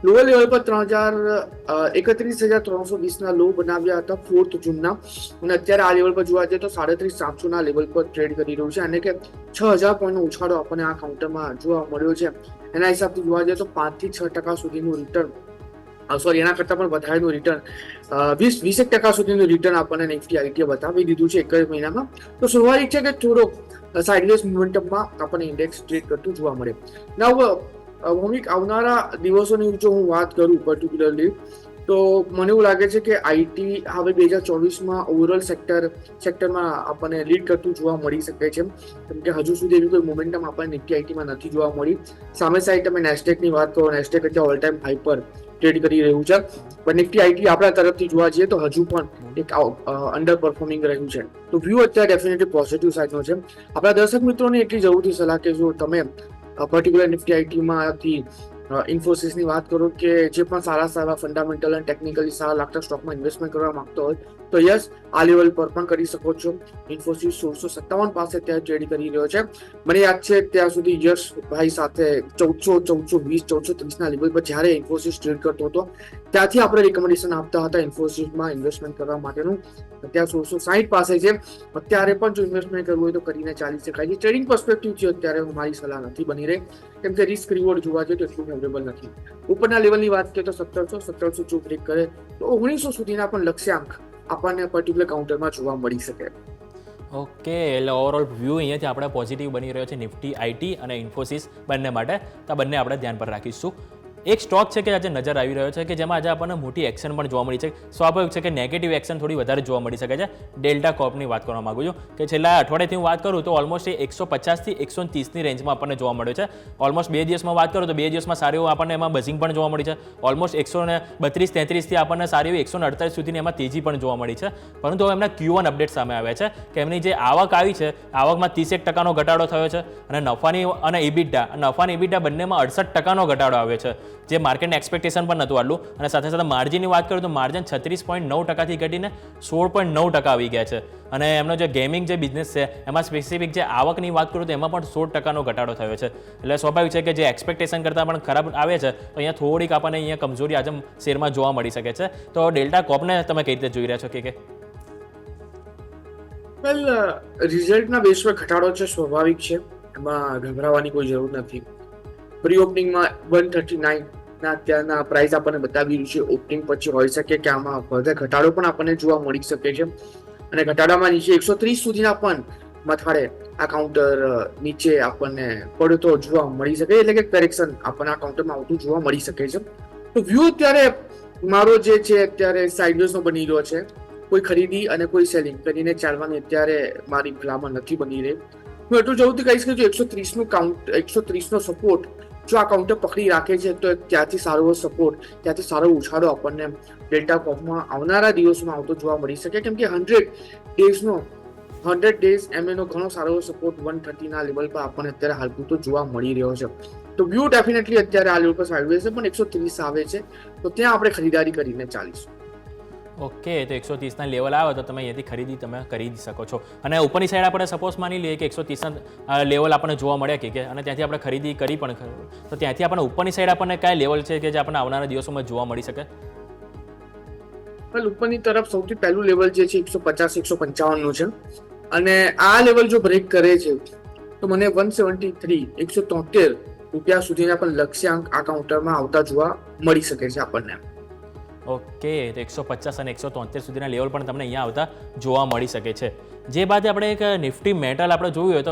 લોઅર લેવલ પર 31,320 ના લો બનાવ્યા હતા 4th જૂનના, અને અત્યારે આ લેવલ પર જોવા જઈએ તો 37,700 ના લેવલ પર ટ્રેડ કરી રહ્યું છે, અને કે 6,000 પોઈન્ટનો ઉછાળો આપણને આ કાઉન્ટરમાં જોવા મળ્યો છે. એના હિસાબથી જોવા જઈએ તો 5 થી 6% સુધીનું રિટર્ન, એના કરતાં પણ વધારેનું રિટર્ન, 20% સુધીનું રિટર્ન આપણને નિફ્ટી આઈટીએ બતાવી દીધું છે 1 મહિનામાં. તો સ્વાભાવિક છે કે થોડો સાઇડવેઝ મોમેન્ટમમાં આપણને ઇન્ડેક્સ ટ્રેડ કરતું જોવા મળે. નાઉ ભૌમિક, આવનારા દિવસોની જો હું વાત કરું પર્ટિક્યુલરલી, તો મને એવું લાગે છે કે આઈટી હવે 2024માં ઓવરઓલ સેક્ટરમાં આપણને લીડ કરતું જોવા મળી શકે છે, કેમ કે હજુ સુધી એવી કોઈ મોમેન્ટમ આપણને નિફ્ટી આઈટીમાં નથી જોવા મળી. સામે સાઈડ તમે નેસ્ટેકની વાત કરો, નેસ્ટેક અત્યારે ઓલ ટાઈમ હાઈ પર ટ્રેડ કરી રહ્યું છે, પણ નિફ્ટી આઈટી આપણા તરફથી જોવા જઈએ તો હજુ પણ એક અંડર પરફોર્મિંગ રહ્યું છે. તો વ્યૂ અત્યારે ડેફિનેટલી પોઝિટિવ સાઈડનો છે. આપણા દર્શક મિત્રોને એટલી જરૂરથી સલાહ કે જો તમે પર્ટિક્યુલર નિફ્ટી આઈટીમાંથી ઇન્ફોસિસની વાત કરો કે જે પણ સારા ફંડામેન્ટલ અને ટેકનિકલી સારા લાગતા સ્ટોકમાં ઇન્વેસ્ટમેન્ટ કરવા માંગતો હોય તો યસ, આ લેવલ પર પણ કરી શકો છો. ઇન્ફોસિસ 1657 પાસે ત્યાં ટ્રેડ કરી રહ્યો છે. મને યાદ છે ત્યાં સુધી યશભાઈ સાથે 1420 1430 ના લેવલ પર જ્યારે ઇન્ફોસિસ ટ્રેડ કરતો હતો ત્યાંથી આપણે રિકમેન્ડેશન આપતા હતા ઇન્ફોસિસમાં ઇન્વેસ્ટમેન્ટ કરવા માટેનું. અત્યારે 1660 પાસે છે. અત્યારે પણ જો ઇન્વેસ્ટમેન્ટ કરવું હોય તો કરીને ચાલી શકાય છે. ટ્રેડિંગ પર્સપેક્ટિવથી અત્યારે મારી સલાહ નથી બની રહી, કેમ કે રિસ્ક રિવોર્ડ જોવા જોઈએ તો એટલું ફેવરેબલ નથી. ઉપરના લેવલની વાત કરીએ તો 1700 જો બ્રેક કરે તો 1900 સુધીના પણ લક્ષ્યાંક આપણને પર્ટિક્યુલર કાઉન્ટરમાં જોવા મળી શકે. ઓકે, એટલે ઓવરઓલ વ્યૂ અહીંયાથી આપણે પોઝિટિવ બની રહ્યો છે નિફ્ટી આઈટી અને ઇન્ફોસિસ બંને માટે. તો આ બંને આપણે ધ્યાન પર રાખીશું. એક સ્ટોક છે કે આજે નજર આવી રહ્યો છે કે જેમાં આજે આપણને મોટી એક્શન પણ જોવા મળી છે. સ્વાભાવિક છે કે નેગેટિવ એક્શન થોડી વધારે જોવા મળી શકે છે. ડેલ્ટા કોર્પની વાત કરવા માંગુ છું કે છેલ્લા અઠવાડિયાથી હું વાત કરું તો ઓલમોસ્ટ 150 થી 130ની રેન્જમાં આપણને જોવા મળ્યો છે. ઓલમોસ્ટ 2 દિવસમાં વાત કરું તો 2 દિવસમાં સારી એવું આપણને એમાં બઝિંગ પણ જોવા મળી છે. ઓલમોસ્ટ 132-33 થી આપણને સારી એવી 148 સુધીની એમાં તેજી પણ જોવા મળી છે. પરંતુ હવે એમના Q1 અપડેટ સામે આવ્યા છે કે એમની જે આવક આવી છે આવકમાં 31% ઘટાડો થયો છે અને નફાની અને ઇબિટા બંનેમાં 68% ઘટાડો આવ્યો છે, જે માર્કેટની એક્સપેક્ટેશન પણ નહોતું આટલું. અને સાથે સાથે માર્જિનની વાત કરું તો માર્જિન 36.9%થી ઘટીને 16.9% આવી ગયા છે. અને એમનો જે ગેમિંગ જે બિઝનેસ છે એમાં સ્પેસિફિક જે આવકની વાત કરું તો એમાં પણ 16%નો ઘટાડો થયો છે. એટલે સ્વાભાવિક છે કે જે એક્સપેક્ટેશન કરતાં પણ ખરાબ આવે છે તો અહીંયા થોડીક આપણને અહીંયા કમજોરી આજે શેરમાં જોવા મળી શકે છે. તો ડેલ્ટા કોર્પને તમે કઈ રીતે જોઈ રહ્યા છો કે વેલ, રિઝલ્ટના બેઝ પર ઘટાડો છે, સ્વાભાવિક છે, એમાં ગભરાવાની કોઈ જરૂર નથી. પ્રી ઓપનિંગમાં 139 ના અત્યારના પ્રાઇસ આપણને બતાવી રહ્યું છે. ઓપનિંગ પછી હોઈ શકે કે આમાં વધારે ઘટાડો પણ આપણને જોવા મળી શકે છે. અને ઘટાડામાં નીચે 130 સુધીના પણ મથાળે આ કાઉન્ટર નીચે આપણને પડતો જોવા મળી શકે, એટલે કે કરેક્શન આપણને આ કાઉન્ટરમાં આવતું જોવા મળી શકે છે. તો વ્યૂ અત્યારે મારો જે છે અત્યારે સાઇડવેઝનો બની રહ્યો છે. કોઈ ખરીદી અને કોઈ સેલિંગ કરીને ચાલવાની અત્યારે મારી ભલામણ નથી બની રહી. હું એટલું જલ્દી કહીશ કે જો 130નો સપોર્ટ જો આ કાઉન્ટર પકડી રાખે છે તો ત્યાંથી સારો સપોર્ટ, ત્યાંથી સારો ઉછાળો આપણને ડેલ્ટા કોર્પમાં આવનારા દિવસોમાં આવતો જોવા મળી શકે, કેમ કે 100 ડેઝ એમએનો ઘણો સારો સપોર્ટ 130ના લેવલ પર આપણને અત્યારે હાલ પૂરતો જોવા મળી રહ્યો છે. તો વ્યૂ ડેફિનેટલી અત્યારે આ લેવલ પર સાઇડવેઝ છે, પણ 130 આવે છે તો ત્યાં આપણે ખરીદારી કરીને ચાલીશું. ઓકે, તો 130ના લેવલ આવે તો તમે અહીંયાથી ખરીદી તમે કરી શકો છો. અને ઉપરની સાઈડ આપણે સપોઝ માની લઈએ કે 130ના લેવલ આપણને જોવા મળ્યા કે અને ત્યાંથી આપણે ખરીદી કરી પણ તો ત્યાંથી આપણને ઉપરની સાઈડ આપણને કયા લેવલ છે કે જે આપણને આવનારા દિવસોમાં જોવા મળી શકે? ઉપરની તરફ સૌથી પહેલું લેવલ જે છે 150-155નું છે. અને આ લેવલ જો બ્રેક કરે છે તો મને 173 રૂપિયા સુધીના પણ લક્ષ્યાંક આ કાઉન્ટરમાં આવતા જોવા મળી શકે છે આપણને. ઓકે, તો 150 અને 173 સુધીના લેવલ પણ તમને અહીંયા આવતા જોવા મળી શકે છે. જે બાદ આપણે એક નિફ્ટી મેટલ આપણે જોયું હોય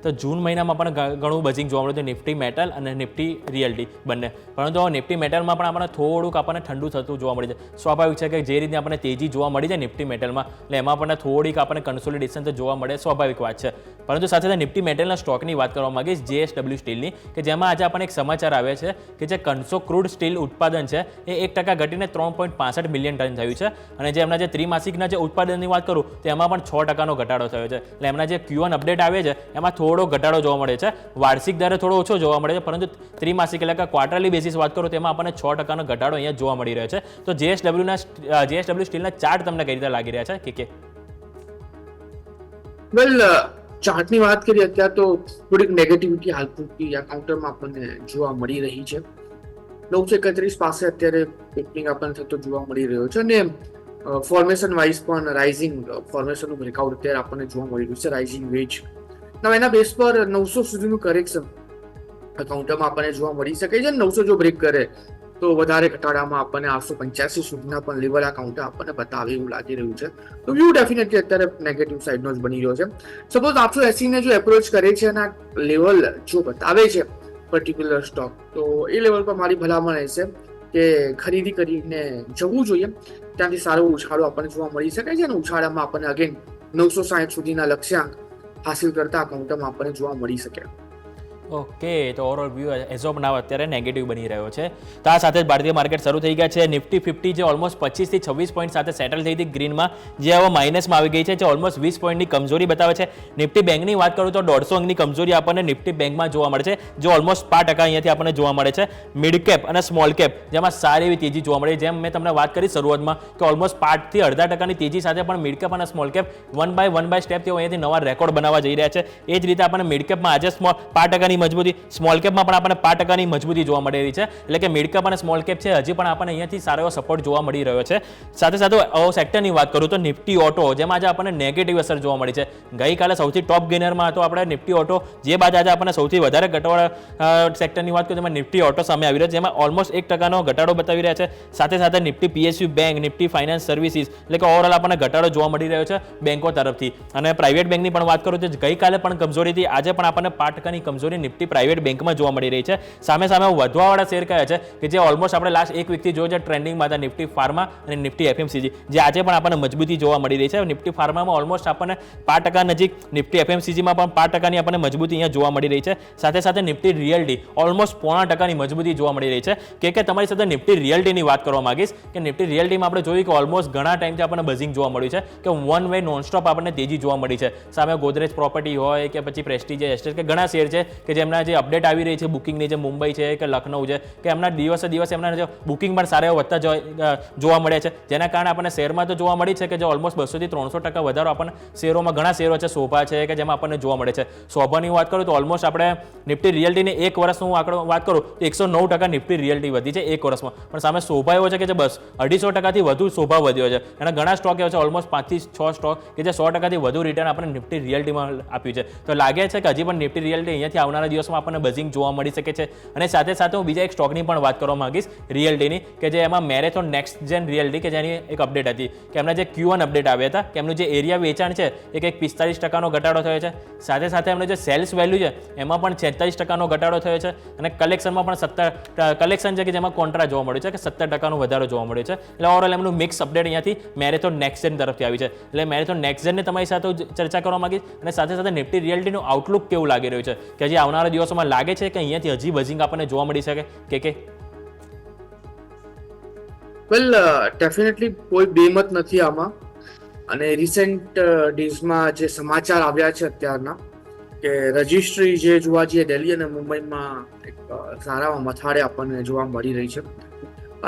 તો જૂન મહિનામાં પણ ઘણું બઝિંગ જોવા મળ્યું હતું નિફ્ટી મેટલ અને નિફ્ટી રિયલ્ટી બંને. પરંતુ નિફ્ટી મેટલમાં પણ આપણને થોડુંક આપણને ઠંડુ થતું જોવા મળે છે. સ્વાભાવિક છે કે જે રીતે આપણને તેજી જોવા મળી છે નિફ્ટી મેટલમાં એટલે એમાં આપણને થોડીક આપણને કન્સોલિડેશન તો જોવા મળે, સ્વાભાવિક વાત છે. પરંતુ સાથે સાથે નિફ્ટી મેટલના સ્ટોકની વાત કરવા માંગીશ JSW સ્ટીલની, કે જેમાં આજે આપણને એક સમાચાર આવે છે કે જે કન્સો ક્રૂડ સ્ટીલ ઉત્પાદન છે એ 1% ઘટીને 3.65 મિલિયન ટન થયું છે. અને જે એમના જે ત્રિમાસિકના જે ઉત્પાદનની વાત કરું તો એમાં પણ 6%નો ઘટાડો થયો છે. એટલે એમના જે Q1 અપડેટ આવે છે એમાં થોડો ઘટાડો જોવા મળે છે. વાર્ષિક દરે થોડો ઓછો જોવા મળે છે, પરંતુ ત્રિમાસિક એટલે કે ક્વાર્ટરલી બેસિસ વાત કરું તો એમાં આપણને 6%નો ઘટાડો અહીંયા જોવા મળી રહ્યો છે. તો JSW સ્ટીલના ચાર્ટ તમને કઈ રીતે લાગી રહ્યા છે કે વેલ, ચાર્ટની વાત કરીએ અત્યારે તો થોડીક નેગેટિવિટી હાલ પૂરતી આ કાઉન્ટરમાં આપણને જોવા મળી રહી છે. 931 પાસે અત્યારે ઓપનિંગ આપણને થતો જોવા મળી રહ્યો છે. અને ફોર્મેશન વાઇઝ પણ રાઇઝિંગ ફોર્મેશનનું બ્રેકઆઉટ અત્યારે આપણને જોવા મળી રહ્યું છે, રાઇઝિંગ વેજ. એના બેઝ પર 900 સુધીનું કરેક્શન કાઉન્ટરમાં આપણને જોવા મળી શકે છે. 900 જો બ્રેક કરે તો વધારે ઘટાડામાં આપણને 885 સુધીના પણ લેવલ આ કાઉન્ટર આપણને બતાવે એવું લાગી રહ્યું છે. તો વ્યૂ ડેફિનેટલી અત્યારે નેગેટિવ સાઇડનો જ બની રહ્યો છે. સપોઝ 880 ને જો એપ્રોચ કરે છે અને લેવલ જો બતાવે છે પર્ટિક્યુલર સ્ટોક, તો એ લેવલ પર મારી ભલામણ રહેશે કે ખરીદી કરીને જવું જોઈએ. ત્યાંથી સારો ઉછાળો આપણને જોવા મળી શકે છે અને ઉછાળામાં આપણને અગેન 960 સુધીના લક્ષ્યાંક હાસિલ કરતા કાઉન્ટરમાં આપણને જોવા મળી શકે. ઓકે, તો ઓવરઓલ વ્યૂ એઝ ઓફ નાવ અત્યારે નેગેટિવ બની રહ્યો છે. તો આ સાથે જ ભારતીય માર્કેટ શરૂ થઈ ગયા છે. નિફ્ટી 50 જે ઓલમોસ્ટ 25 થી 26 પોઈન્ટ સાથે સેટલ થઈ હતી ગ્રીનમાં, જે હવે માઇનસમાં આવી ગઈ છે, જે ઓલમોસ્ટ 20 પોઈન્ટની કમજોરી બતાવે છે. નિફ્ટી બેંકની વાત કરું તો 150 અંકની કમજોરી આપણને નિફ્ટી બેંકમાં જોવા મળે છે, જે ઓલમોસ્ટ 5% અહીંયાથી આપણને જોવા મળે છે. મિડ કેપ અને સ્મોલ કેપ જેમાં સારી એવી તેજી જોવા મળે, જેમ મેં તમને વાત કરી શરૂઆતમાં કે ઓલમોસ્ટ 5 થી 0.5% તેજી સાથે પણ મિડ કેપ અને small cap one by step તેઓ અહીંયાથી નવા રેકોર્ડ બનાવવા જઈ રહ્યા છે. એ જ રીતે આપણને મિડ કેપમાં આજે 5%ની મજબૂતી, સ્મોલ કેપમાં પણ આપણને 5%ની મજબૂતી જોવા મળી રહી છે. એટલે કે મિડ કેપ અને સ્મોલ કેપ છે હજી પણ આપણને અહીંયાથી સારો એવો સપોર્ટ જોવા મળી રહ્યો છે. સાથે સાથે સેક્ટરની વાત કરું તો નિફ્ટી ઓટો, જેમાં આજે આપણને નેગેટિવ અસર જોવા મળી છે. ગઈકાલે સૌથી ટોપ ગેનરમાં હતો આપણે નિફ્ટી ઓટો, જે બાદ આજે આપણને સૌથી વધારે ઘટાડો સેક્ટરની વાત કરું તો નિફ્ટી ઓટો સામે આવી રહ્યો છે, જેમાં ઓલમોસ્ટ 1%નો ઘટાડો બતાવી રહ્યા છે. સાથે સાથે Nifty PSU bank, Nifty finance services, એટલે કે ઓવરઓલ આપણને ઘટાડો જોવા મળી રહ્યો છે બેંકો તરફથી. અને પ્રાઇવેટ બેંકની પણ વાત કરું તો ગઈકાલે પણ કમજોરી હતી, આજે પણ આપણને 5%ની કમજોરી નિફ્ટી પ્રાઇવેટ બેંકમાં જોવા મળી રહી છે. સામે વધવાવાળા શેર કયા છે કે જે ઓલમોસ્ટ આપણે લાસ્ટ એક વીકથી જોઈએ છે ટ્રેન્ડિંગમાં હતા, નિફ્ટી ફાર્મા અને નિફ્ટી FMCG, જે આજે પણ આપણને મજબૂતી જોવા મળી રહી છે. નિફ્ટી ફાર્મામાં ઓલમોસ્ટ આપણને 5% નજીક, નિફ્ટી FMCGમાં પણ 5%ની આપણને મજબૂતી અહીંયા જોવા મળી રહી છે. સાથે સાથે નિફ્ટી રિયલ્ટી ઓલમોસ્ટ 0.5%ની મજબૂતી જોવા મળી રહી છે. કે તમારી સાથે નિફ્ટી રિયલ્ટીની વાત કરવા માંગીશ કે નિફ્ટી રિયલ્ટીમાં આપણે જોયું કે ઓલમોસ્ટ ઘણા ટાઈમથી આપણને બઝિંગ જોવા મળ્યું છે, કે વન વે નોનસ્ટોપ આપણને તેજી જોવા મળી છે. સામે ગોદરેજ પ્રોપર્ટી હોય કે પછી પ્રેસ્ટીજ એસ્ટેટ કે ઘણા શેર છે કે જેમના જે અપડેટ આવી રહી છે બુકિંગની, જે મુંબઈ છે કે લખનઉ છે, કે એમના દિવસે દિવસ એમના જે બુકિંગ પણ સારા એવા વધતા જોવા મળે છે, જેના કારણે આપણને શેરમાં તો જોવા મળી છે કે જે ઓલમોસ્ટ 200 થી 300% વધારો આપણને શેરોમાં ઘણા શેરો છે. શોભા છે કે જેમાં આપણને જોવા મળે છે. શોભાની વાત કરું તો ઓલમોસ્ટ આપણે નિફ્ટી રિયલ્ટીની એક વર્ષનું આંકડો વાત કરું તો 109% નિફ્ટી રિયલ્ટી વધી છે એક વર્ષમાં. પણ સામે શોભા એવો છે કે જે બસ 250%થી વધુ શોભા વધ્યો છે. અને ઘણા સ્ટોક એવો છે ઓલમોસ્ટ 5 થી 6 સ્ટોક કે જે 100%થી વધુ રિટર્ન આપણે નિફ્ટી રિયલ્ટીમાં આપ્યું છે. તો લાગે છે કે હજી પણ નિફ્ટી રિયલ્ટી અહીંયાથી આવનારા દિવસમાં આપણને બઝિંગ જોવા મળી શકે છે. અને સાથે સાથે હું બીજા એક સ્ટોકની પણ વાત કરવા માંગીશ રિયલ્ટીની, કે જે એમાં મેરેથોન નેક્સ્ટ જેન રિયલ્ટી, કે જેની એક અપડેટ હતી કે એમના જે Q1 અપડેટ આવ્યા હતા કે એમનું જે એરિયા વેચાણ છે એ કંઈક 45%નો ઘટાડો થયો છે. સાથે સાથે એમનો જે સેલ્સ વેલ્યુ છે એમાં પણ 46%નો ઘટાડો થયો છે. અને કલેક્શનમાં પણ કલેક્શન છે કે જેમાં કોન્ટ્રા જોવા મળ્યું છે કે 17%નો વધારો જોવા મળ્યો છે. એટલે ઓવરઓલ એમનું મિક્સ અપડેટ અહીંયાથી મેરેથોન નેક્સ્ટ જેન તરફથી આવી છે. એટલે મેરેથોન નેક્સ્ટ જેનને તમારી સાથે ચર્ચા કરવા માંગીશ. અને સાથે સાથે નિફ્ટી રિયલ્ટીનું આઉટલુક કેવું લાગી રહ્યું છે, કે હજી આવનારા દિવસોમાં લાગે છે કે અહીંયાથી હજી બઝિંગ આપણને જોવા મળી શકે કે વેલ ડેફિનેટલી કોઈ બેમત નથી આમાં. અને રિસેન્ટ ડેઝમાં જે સમાચાર આવ્યા છે અત્યારના, કે રજિસ્ટ્રી જે જોવા જઈએ દિલ્હી અને મુંબઈમાં એક સારા મથાળે આપણને જોવા મળી રહી છે.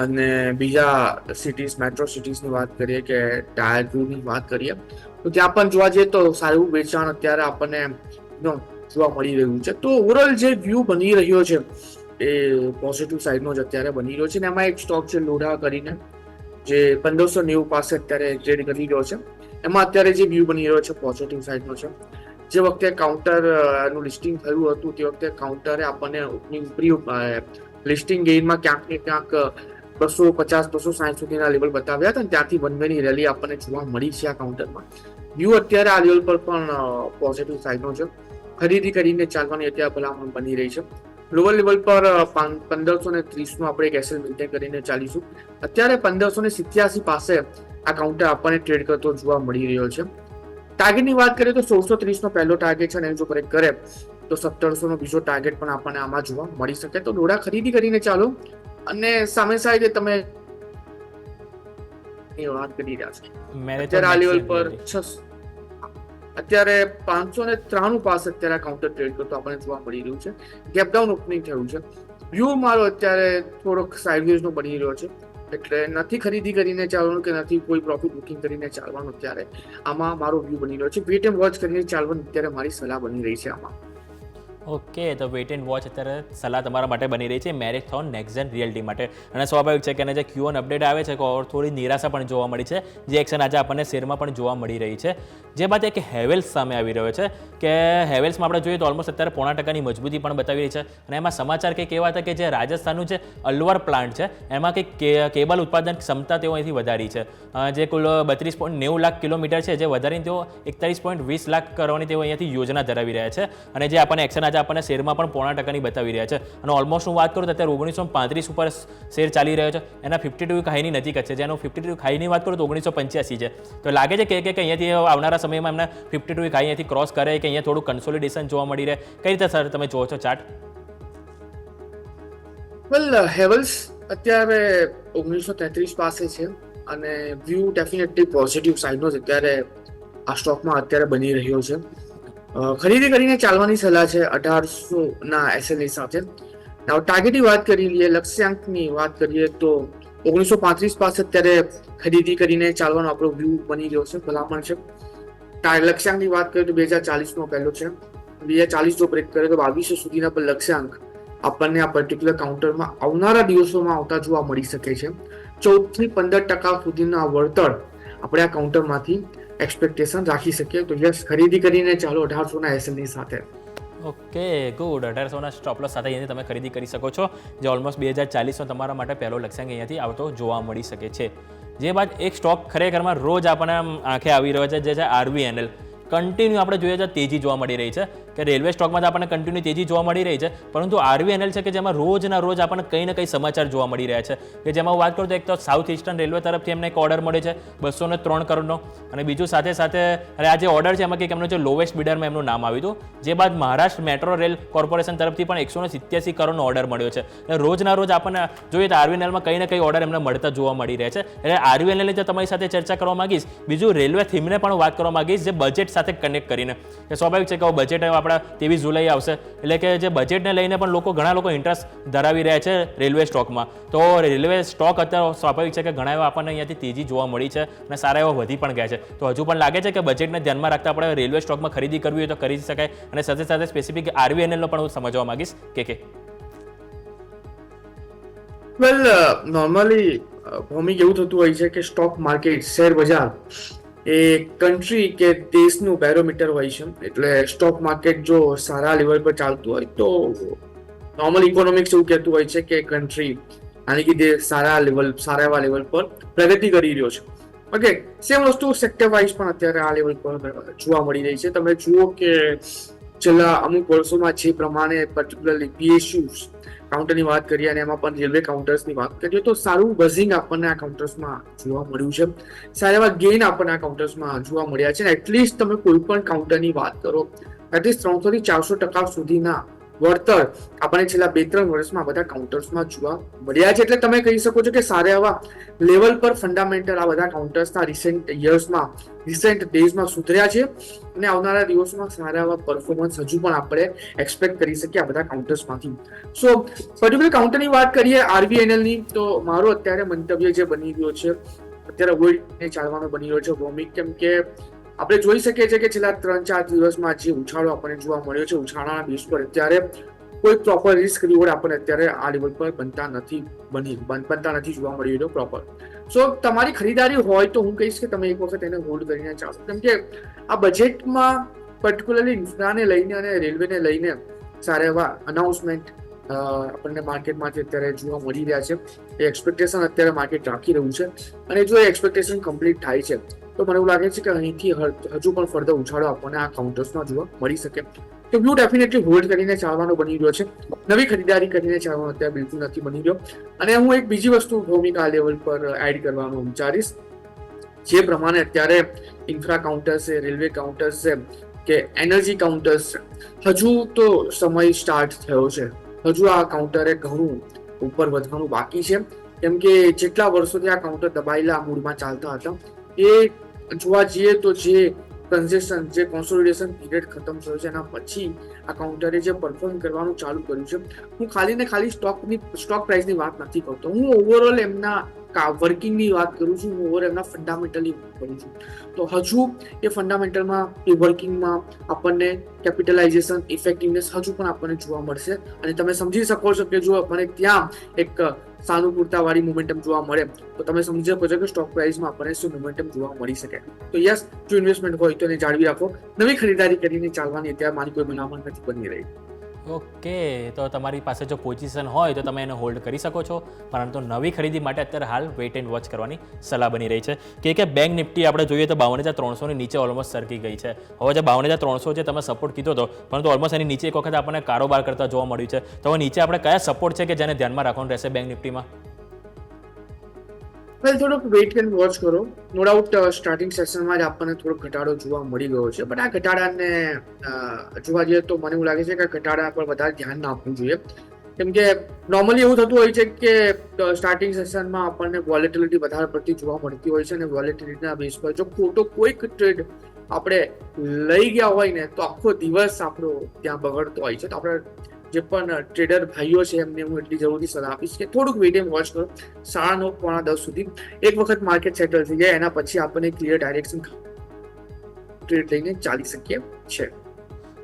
અને બીજા સિટીઝ, મેટ્રો સિટીઝની વાત કરીએ કે ટાયર 2ની વાત કરીએ તો ત્યાં પણ જોવા જઈએ તો સારું વેચાણ અત્યારે આપણને જોવા મળી રહ્યું છે. તો ઓવરઓલ જે વ્યૂ બની રહ્યો છે એ પોઝિટિવ સાઈડનો જ અત્યારે બની રહ્યો છે. અને એમાં એક સ્ટોક છે લોઢા કરીને, જે 1590 પાસે અત્યારે ટ્રેડ કરી રહ્યો છે. એમાં અત્યારે જે વ્યૂ બની રહ્યો છે પોઝિટિવ સાઈડનો છે. જે વખતે કાઉન્ટર નું લિસ્ટિંગ થયું હતું તે વખતે કાઉન્ટરે આપણને લિસ્ટિંગ ગેઇનમાં ક્યાંક ને ક્યાંક 250-260 સુધીના લેવલ બતાવ્યા હતા. ત્યાંથી વન વેની રેલી આપણને જોવા મળી છે આ કાઉન્ટરમાં. વ્યૂ અત્યારે આ લેવલ પર પણ પોઝિટિવ સાઈડનો છે. ખરીદી કરીને ચાલવાની અત્યારે ભલામણ બની રહી છે. લોઅર લેવલ પર 1530 આપણે એક એસએલ મેન્ટેન કરીને ચાલીશું. અત્યારે 1587 પાસે આ કાઉન્ટર આપણને ટ્રેડ કરતો જોવા મળી રહ્યો છે. ટાર્ગેટની વાત કરીએ તો 1630 નો પહેલો ટાર્ગેટ છે, અને જો બ્રેક કરે તો 1700 નો બીજો ટાર્ગેટ પણ આપણને આમાં જોવા મળી શકે. તો ડોડા ખરીદી કરીને ચાલો. અને સામે સાઈડે તમે વાત કરી રહ્યા છો અત્યારે આ લેવલ પર અત્યારે 593 પાસે અત્યારે કાઉન્ટર ટ્રેડ કરતો આપણને જોવા મળી રહ્યું છે. ગેપ ડાઉન ઓપનિંગ થયું છે. વ્યૂ મારો અત્યારે થોડોક સાઇડવેઝ નો બની રહ્યો છે. એટલે નથી ખરીદી કરીને ચાલવાનું કે નથી કોઈ પ્રોફિટ બુકિંગ કરીને ચાલવાનું. અત્યારે આમાં મારો વ્યૂ બની રહ્યો છે. વેટ એન્ડ વોચ કરીને ચાલવાનું અત્યારે મારી સલાહ બની રહી છે આમાં. ઓકે, તો વેટ એન્ડ વોચ અત્યારે સલાહ તમારા માટે બની રહી છે મેરેથોન નેક્સ્ટ જેન રિયલ્ટી માટે. અને સ્વાભાવિક છે કે એને જે Q1 અપડેટ આવે છે કે થોડી નિરાશા પણ જોવા મળી છે, જે એક્શન આજે આપણને શેરમાં પણ જોવા મળી રહી છે. જે બાદ એક હેવેલ્સ સામે આવી રહ્યો છે કે હેવેલ્સમાં આપણે જોઈએ તો ઓલમોસ્ટ અત્યારે 0.5%ની મજબૂતી પણ બતાવી રહી છે. અને એમાં સમાચાર કંઈક એવા હતા કે જે રાજસ્થાનનું જે અલવર પ્લાન્ટ છે એમાં કંઈક કેબલ ઉત્પાદન ક્ષમતા તેઓ અહીંથી વધારી છે, જે કુલ 32.90 લાખ કિલોમીટર છે, જે વધારીને તેઓ 41.20 લાખ કરવાની તેઓ અહીંયાથી યોજના ધરાવી રહ્યા છે. અને જે આપણને એક્શન આજે આપણને શેરમાં પણ 0.5% બતાવી રહ્યા છે અને ઓલમોસ્ટ હું વાત કરું તો અત્યારે 1935 ઉપર શેર ચાલી રહ્યો છે, એના 52 વીક હાઈની નજીક જ છે, જેનો 52 વીક હાઈની વાત કરું તો 1985 છે. તો લાગે છે કે અહીંયાથી આવનારા સમયમાં એમને 52 વીક હાઈ અહીંયાથી ક્રોસ કરે કે અહીંયા થોડું કન્સોલિડેશન જોવા મળી રહે, કઈ રીતે સર તમે જોવો છો ચાર્ટ? વેલ, હેવલ્સ અત્યારે 1933 પાસે છે અને વ્યૂ ડેફિનેટલી પોઝિટિવ સાઇડનો જ અત્યારે આ સ્ટોકમાં અત્યારે બની રહ્યો છે. ખરીદી કરીને ચાલવાની સલાહ છે 1800 SLA સાથે. ટાર્ગેટની વાત કરી લઈએ, લક્ષ્યાંકની વાત કરીએ તો 1935 પાસે અત્યારે ખરીદી કરીને ચાલવાનો આપણો વ્યૂ બની રહ્યો છે, ભલામણ છે. લક્ષ્યાંકની વાત કરીએ તો 2040નો પહેલો છે. 2040 જો બ્રેક કરે તો 2200 સુધીના પર લક્ષ્યાંક આપણને આ પર્ટિક્યુલર કાઉન્ટરમાં આવનારા દિવસોમાં આવતા જોવા મળી શકે છે. 14 થી 15% સુધીના વળતર આપણે આ કાઉન્ટરમાંથી એક્સપેક્ટેશન રાખી શકીએ. તો યસ, ખરીદી કરીને ચાલો 1800 SLA સાથે. Okay, good. 1800 સ્ટોપ લોસ સાથે અહીંયાથી તમે ખરીદી કરી શકો છો, જે ઓલમોસ્ટ 2040નો તમારા માટે પહેલો લક્ષ્યાંક અહીંયાથી આવતો જોવા મળી શકે છે. જે બાદ એક સ્ટોક ખરેખરમાં રોજ આપણને આંખે આવી રહ્યો છે, જે છે RVNL. કન્ટિન્યુ આપણે જોઈએ તો તેજી જોવા મળી રહી છે કે રેલવે સ્ટોકમાં તો આપણને કન્ટિન્યુ તેજી જોવા મળી રહી છે, પરંતુ RVNL છે કે જેમાં રોજના રોજ આપણને કંઈ ને કંઈ સમાચાર જોવા મળી રહ્યા છે. કે જેમાં વાત કરું તો એક તો સાઉથ ઇસ્ટર્ન રેલવે તરફથી એમને એક ઓર્ડર મળ્યો છે 203 કરોડનો, અને બીજું સાથે સાથે આ જે ઓર્ડર છે એમાં કંઈક એમનો જે લોવેસ્ટ બિડરમાં એમનું નામ આવ્યું હતું. જે બાદ મહારાષ્ટ્ર મેટ્રો રેલ કોર્પોરેશન તરફથી પણ 187 કરોડનો ઓર્ડર મળ્યો છે. એટલે રોજના રોજ આપણને જોઈએ તો RVNLમાં કંઈ ને કંઈ ઓર્ડર એમને મળતા જોવા મળી રહ્યા છે. એટલે RVNLની જો તમારી સાથે ચર્ચા કરવા માંગીશ, બીજું રેલવે થીમને પણ વાત કરવા માંગીશ, જે બજેટ સાથે કનેક્ટ કરીને, કે સ્વાભાવિક છે કે બજેટ આપણા 23 જુલાઈ આવશે, એટલે કે જે બજેટને લઈને પણ ઘણા લોકો ઇન્ટરેસ્ટ ધરાવી રહ્યા છે રેલવે સ્ટોકમાં. તો રેલવે સ્ટોક અત્યારે સ્વાભાવિક છે કે ઘણા એવા આપણને અહીંયાથી તેજી જોવા મળી છે અને સારા એવા વધી પણ ગયા છે. તો હજુ પણ લાગે છે કે બજેટને ધ્યાનમાં રાખતા આપણે રેલવે સ્ટોકમાં ખરીદી કરવી હોય તો કરી શકાય, અને સાથે સાથે સ્પેસિફિક RVNLનો પણ હું સમજવા માંગીશ કે વેલ, નોર્મલી ભૌમિક એવું થતું હોય છે કે સ્ટોક માર્કેટ, શેર બજાર એ કન્ટ્રી કે દેશનું બેરોમીટર હોય છે. એટલે સ્ટોક માર્કેટ જો સારા લેવલ પર ચાલતું હોય તો નોર્મલ ઇકોનોમિક્સ એવું કહેતું હોય છે કે કન્ટ્રી આની કે દેશ સારા એવા લેવલ પર પ્રગતિ કરી રહ્યો છે. ઓકે, સેમ વસ્તુ સેક્ટર વાઇઝ પણ અત્યારે આ લેવલ પર જોવા મળી રહી છે. તમે જુઓ કે છેલ્લા અમુક વર્ષોમાં જે પ્રમાણે પર્ટિક્યુલરલી PSUs કાઉન્ટરની વાત કરીએ અને એમાં પણ રેલવે કાઉન્ટર્સની વાત કરીએ તો સારું બઝિંગ આપણને આ કાઉન્ટર્સમાં જોવા મળ્યું છે. સારા એવા ગેઇન આપણને આ કાઉન્ટર્સમાં જોવા મળ્યા છે. એટલીસ્ટ તમે કોઈ પણ કાઉન્ટરની વાત કરો, એટલીસ્ટ 300 થી 400% સુધીના વળતર આપણને છેલ્લા 2-3 વર્ષમાં બધા કાઉન્ટર્સમાં જોવા મળ્યા છે. એટલે તમે કહી શકો છો કે સારા એવા લેવલ પર ફંડામેન્ટલ આ બધા કાઉન્ટર્સના રિસેન્ટ યર્સમાં, રિસેન્ટ ડેઝમાં સુધર્યા છે અને આવનારા દિવસોમાં સારા એવા પરફોર્મન્સ હજુ પણ આપણે એક્સપેક્ટ કરી શકીએ આ બધા કાઉન્ટર્સમાંથી. સો પર્ટિક્યુલર કાઉન્ટરની વાત કરીએ RVNLની, તો મારો અત્યારે મંતવ્ય જે બની રહ્યો છે, અત્યારે અવોઇડ ચાલવાનો બની રહ્યો છે ભૌમિક, કેમ કે આપણે જોઈ શકીએ છીએ કે છેલ્લા 3-4 દિવસમાં જે ઉછાળો આપણને જોવા મળ્યો છે, ઉછાળાના બેઝ પર અત્યારે કોઈ પ્રોપર રિસ્ક રિવોર્ડ આપણને અત્યારે આ લેવલ પર બનતા નથી જોવા મળી રહ્યો પ્રોપર. સો તમારી ખરીદારી હોય તો હું કહીશ કે તમે એક વખત એને હોલ્ડ કરીને ચાલો, કેમ કે આ બજેટમાં પર્ટિક્યુલરલી ઇન્ફ્રાને લઈને અને રેલવેને લઈને સારા એવા અનાઉન્સમેન્ટ આપણને માર્કેટમાંથી અત્યારે જોવા મળી રહ્યા છે. એ એક્સપેક્ટેશન અત્યારે માર્કેટ રાખી રહ્યું છે અને જો એ એક્સપેક્ટેશન કમ્પ્લીટ થાય છે તો મને એવું લાગે છે કે અહીંથી હજુ પણ ફર્ધર ઉછાળો આપણને આ કાઉન્ટર્સમાં જોવા મળી શકે. તો વ્યૂ ડેફિનેટલી હોલ્ડ કરીને ચાલવાનો બની રહ્યો છે, નવી ખરીદારી કરીને ચાલવાનો અત્યારે બિલકુલ નથી બની રહ્યો. અને હું એક બીજી વસ્તુ ભૂમિકા લેવલ પર એડ કરવાનું વિચારીશ, જે પ્રમાણે અત્યારે ઇન્ફ્રા કાઉન્ટર્સ છે, રેલવે કાઉન્ટર્સ છે કે એનર્જી કાઉન્ટર્સ છે, હજુ તો સમય સ્ટાર્ટ થયો છે. હજુ આ કાઉન્ટરે ઘણું ઉપર વધવાનું બાકી છે, કેમ કે જેટલા વર્ષોથી આ કાઉન્ટર દબાયેલા મૂળમાં ચાલતા હતા એ જોવા જઈએ તો જે કન્સેશન, જે કોન્સોલિડેશન પીરિયડ ખતમ થયો છે એના પછી આ કાઉન્ટરે જે પરફોર્મ કરવાનું ચાલુ કર્યું છે. હું ખાલી ને ખાલી સ્ટોક પ્રાઇસની વાત નથી કરતો, હું ઓવરઓલ એમના વર્કિંગની વાત કરું છું, હું ઓવર એમના ફંડામેન્ટલની વાત કરું છું. તો હજુ એ ફંડામેન્ટલમાં, એ વર્કિંગમાં આપણને કેપિટલાઇઝેશન, ઇફેક્ટિવનેસ હજુ પણ આપણને જોવા મળશે. અને તમે સમજી શકો છો કે જો આપણને ત્યાં એક સાનુકૂળતા વાળી મોમેન્ટમ જોવા મળે તો તમે સમજી શકો છો કે સ્ટોક પ્રાઇસમાં આપણને શું મોમેન્ટમ જોવા મળી શકે. તો યસ, જો ઇન્વેસ્ટમેન્ટ હોય તો એને જાળવી રાખો, નવી ખરીદારી કરીને ચાલવાની અત્યારે મારી કોઈ ભલામણ નથી બની રહી. ઓકે, તો તમારી પાસે જો પોઝિશન હોય તો તમે એને હોલ્ડ કરી શકો છો, પરંતુ નવી ખરીદી માટે અત્યારે હાલ વેઇટ એન્ડ વોચ કરવાની સલાહ બની રહી છે કે બેંક નિફ્ટી આપણે જોઈએ તો 52,300ની નીચે ઓલમોસ્ટ સરકી ગઈ છે. હવે જે 52,300 છે તમે સપોર્ટ કીધો હતો, પરંતુ ઓલમોસ્ટ એની નીચે એક વખત આપણને કારોબાર કરતા જોવા મળ્યું છે. તો હવે નીચે આપણે કયા સપોર્ટ છે કે જેને ધ્યાનમાં રાખવાનું રહેશે બેંક નિફ્ટીમાં? વેલ, થોડોક વેઇટ એન્ડ વોચ કરો. નો ડાઉટ સ્ટાર્ટિંગ સેશનમાં જ આપણને થોડોક ઘટાડો જોવા મળી ગયો છે, બટ આ ઘટાડાને જોવા જઈએ તો મને એવું લાગે છે કે ઘટાડા પર વધારે ધ્યાન ના આપવું જોઈએ, કેમ કે નોર્મલી એવું થતું હોય છે કે સ્ટાર્ટિંગ સેશનમાં આપણને વોલેટિલિટી વધારે પડતી જોવા મળતી હોય છે, અને વોલેટિલિટીના બેઝ પર જો ખોટો કોઈક ટ્રેડ આપણે લઈ ગયા હોય ને તો આખો દિવસ આપણો ત્યાં બગડતો હોય છે. તો આપણે જે પણ ટ્રેડર ભાઈઓ છે એમને હું એટલી જરૂરી સલાહ આપીશ કે થોડુંક વેઇટ એન્ડ વોચ કરો. 9:30 પોણા 10 સુધી એક વખત માર્કેટ સેટલ થઈ જાય એના પછી આપણને ક્લિયર ડાયરેક્શન ટ્રેડ લઈને ચાલી શકીએ છે.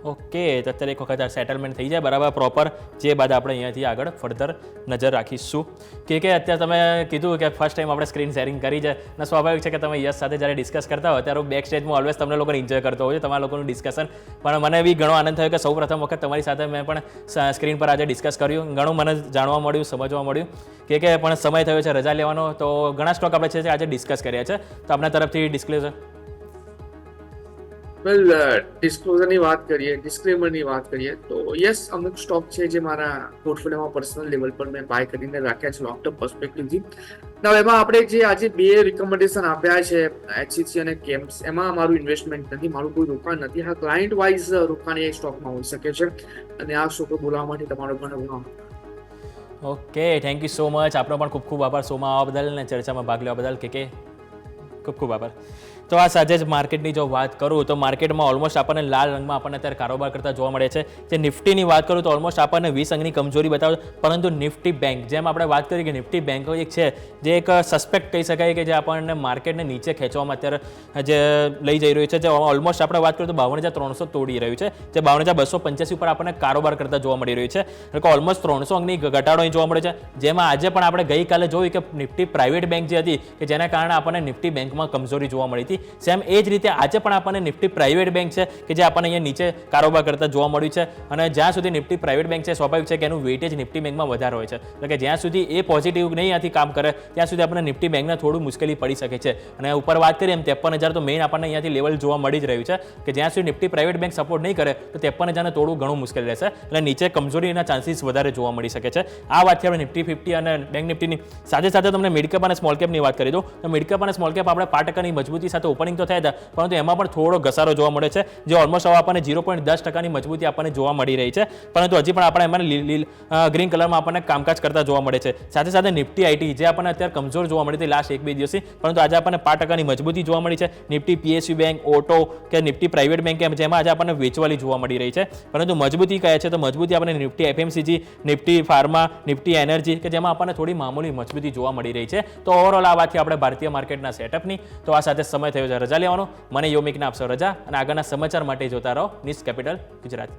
ઓકે, તો અત્યારે એક વખત સેટલમેન્ટ થઈ જાય બરાબર પ્રોપર, જે બાદ આપણે અહીંયાથી આગળ ફર્ધર નજર રાખીશું. કે અત્યારે તમે કીધું કે ફર્સ્ટ ટાઈમ આપણે સ્ક્રીન શેરિંગ કરી છે, અને સ્વાભાવિક છે કે તમે યશ સાથે જ્યારે ડિસ્કસ કરતા હોય ત્યારે બેક સ્ટેજમાં ઓલવેઝ તમને લોકોને એન્જોય કરતો હોય છે તમારા લોકોનું ડિસ્કશન. પણ મને બી ઘણો આનંદ થયો કે સૌ પ્રથમ વખત તમારી સાથે મેં પણ સ્ક્રીન પર આજે ડિસ્કસ કર્યું. ઘણું મને જાણવા મળ્યું, સમજવા મળ્યું કે પણ સમય થયો છે રજા લેવાનો, તો ઘણા સ્ટોક આપણે છે આજે ડિસ્કસ કર્યા છે. તો આપણા તરફથી ડિસ્ક્લોઝર. વેલ, ડિસ્ક્લોઝરની વાત કરીએ, ડિસ્ક્લેમરની વાત કરીએ તો યસ, અમુક સ્ટોક છે જે મારા પોર્ટફોલિયોમાં પર્સનલ લેવલ પર મેં બાય કરીને રાખ્યા છે લોંગ ટર્મ પર્સપેક્ટિવથી. હવે એમાં આપણે જે આજે 2 રિકમેન્ડેશન આપ્યા છે HCC અને કેમ્સ, એમાં મારું ઇન્વેસ્ટમેન્ટ નથી, મારું કોઈ રોકાણ નથી. હા, ક્લાયન્ટ વાઇઝ રોકાણ એ સ્ટોકમાં હોઈ શકે છે, અને આ શો બોલાવવા માટે તમારો ઘણો okay, thank you so much. આપનો પણ ખૂબ ખૂબ આભાર શોમાં આવવા બદલ અને ચર્ચામાં ભાગ લેવા બદલ. કે ખૂબ ખૂબ આભાર. તો આ સાથે જ માર્કેટની જો વાત કરું તો માર્કેટમાં ઓલમોસ્ટ આપણને લાલ રંગમાં આપણને અત્યારે કારોબાર કરતા જોવા મળે છે. જે નિફ્ટીની વાત કરું તો ઓલમોસ્ટ આપણને 20 અંકની કમજોરી બતાવે, પરંતુ નિફ્ટી બેંક, જેમ આપણે વાત કરી કે નિફ્ટી બેંક એક છે જે એક સસ્પેક્ટ કહી શકાય કે જે આપણને માર્કેટને નીચે ખેંચવામાં અત્યારે જે લઈ જઈ રહ્યું છે, જે ઓલમોસ્ટ આપણે વાત કરીએ તો 52,300 તોડી રહ્યું છે, જે 52,285 ઉપર આપણને કારોબાર કરતા જોવા મળી રહ્યું છે. એટલે ઓલમોસ્ટ 300 અંકની ઘટાડો અહીં જોવા મળે છે, જેમાં આજે પણ આપણે ગઈકાલે જોયું કે નિફ્ટી પ્રાઇવેટ બેંક જે હતી કે જેના કારણે આપણને નિફ્ટી બેંકમાં કમજોરી જોવા મળી હતી. સેમ એ જ રીતે આજે પણ આપણને નિફ્ટી પ્રાઇવેટ બેંક છે કે જે આપણને અહીંયા નીચે કારોબાર કરતા જોવા મળ્યું છે. અને જ્યાં સુધી નિફ્ટી પ્રાઇવેટ બેંક છે, સ્વાભાવિક છે કે એનું વેઇટેજ નિફ્ટી બેંકમાં વધારે હોય છે. એટલે કે જ્યાં સુધી એ પોઝિટિવ નહીં આથી કામ કરે ત્યાં સુધી આપણને નિફ્ટી બેંકને થોડું મુશ્કેલી પડી શકે છે. અને ઉપર વાત કરીએ એમ 53,000 તો મેઇન આપણને અહીંયાથી લેવલ જોવા મળી જ રહ્યું છે કે જ્યાં સુધી નિફ્ટી પ્રાઇવેટ બેંક સપોર્ટ નહીં કરે તો 53,000ને તોડવું ઘણું મુશ્કેલ રહેશે. એટલે નીચે કમજોરીના ચાન્સીસ વધારે જોવા મળી શકે છે. આ વાતથી આપણે નિફ્ટી 50 અને બેંક નિફ્ટીની સાથે સાથે તમને મિડ કેપ અને સ્મોલ કેપની વાત કરી દઉં તો મિડ કેપ અને સ્મોલ કેપ આપણે 5% મજબૂતી સાથે ઓપનિંગ તો થયા હતા, પરંતુ એમાં પણ થોડો ઘસારો જોવા મળે છે, જે ઓલમોસ્ટ હવે આપણને 0.10% મજબૂતી આપણને જોવા મળી રહી છે. પરંતુ હજી પણ આપણે એમાં ગ્રીન કલરમાં આપણને કામકાજ કરતા જોવા મળે છે. સાથે સાથે નિફ્ટી આઈટી જે આપણને અત્યારે કમજોર જોવા મળી હતી લાસ્ટ 1-2 દિવસથી, પરંતુ આજે આપણને 5% મજબૂતી જોવા મળી છે. નિફ્ટી PSU બેંક, ઓટો કે નિફ્ટી પ્રાઇવેટ બેંક જેમાં આજે આપણને વેચવાલી જોવા મળી રહી છે, પરંતુ મજબૂતી કહે છે તો મજબૂતી આપણને Nifty FMCG, Nifty pharma, Nifty energy કે જેમાં આપણને થોડી મામૂલી મજબૂતી જોવા મળી રહી છે. તો ઓવરઓલ આ વાતથી આપણે ભારતીય માર્કેટના સેટઅપની તો આ સાથે સમય થયો છે રજા લેવાનો. મને યોમિકને આપશો રજા, અને આગળના સમાચાર માટે જોતા રહો ન્યૂઝ કેપિટલ ગુજરાતી.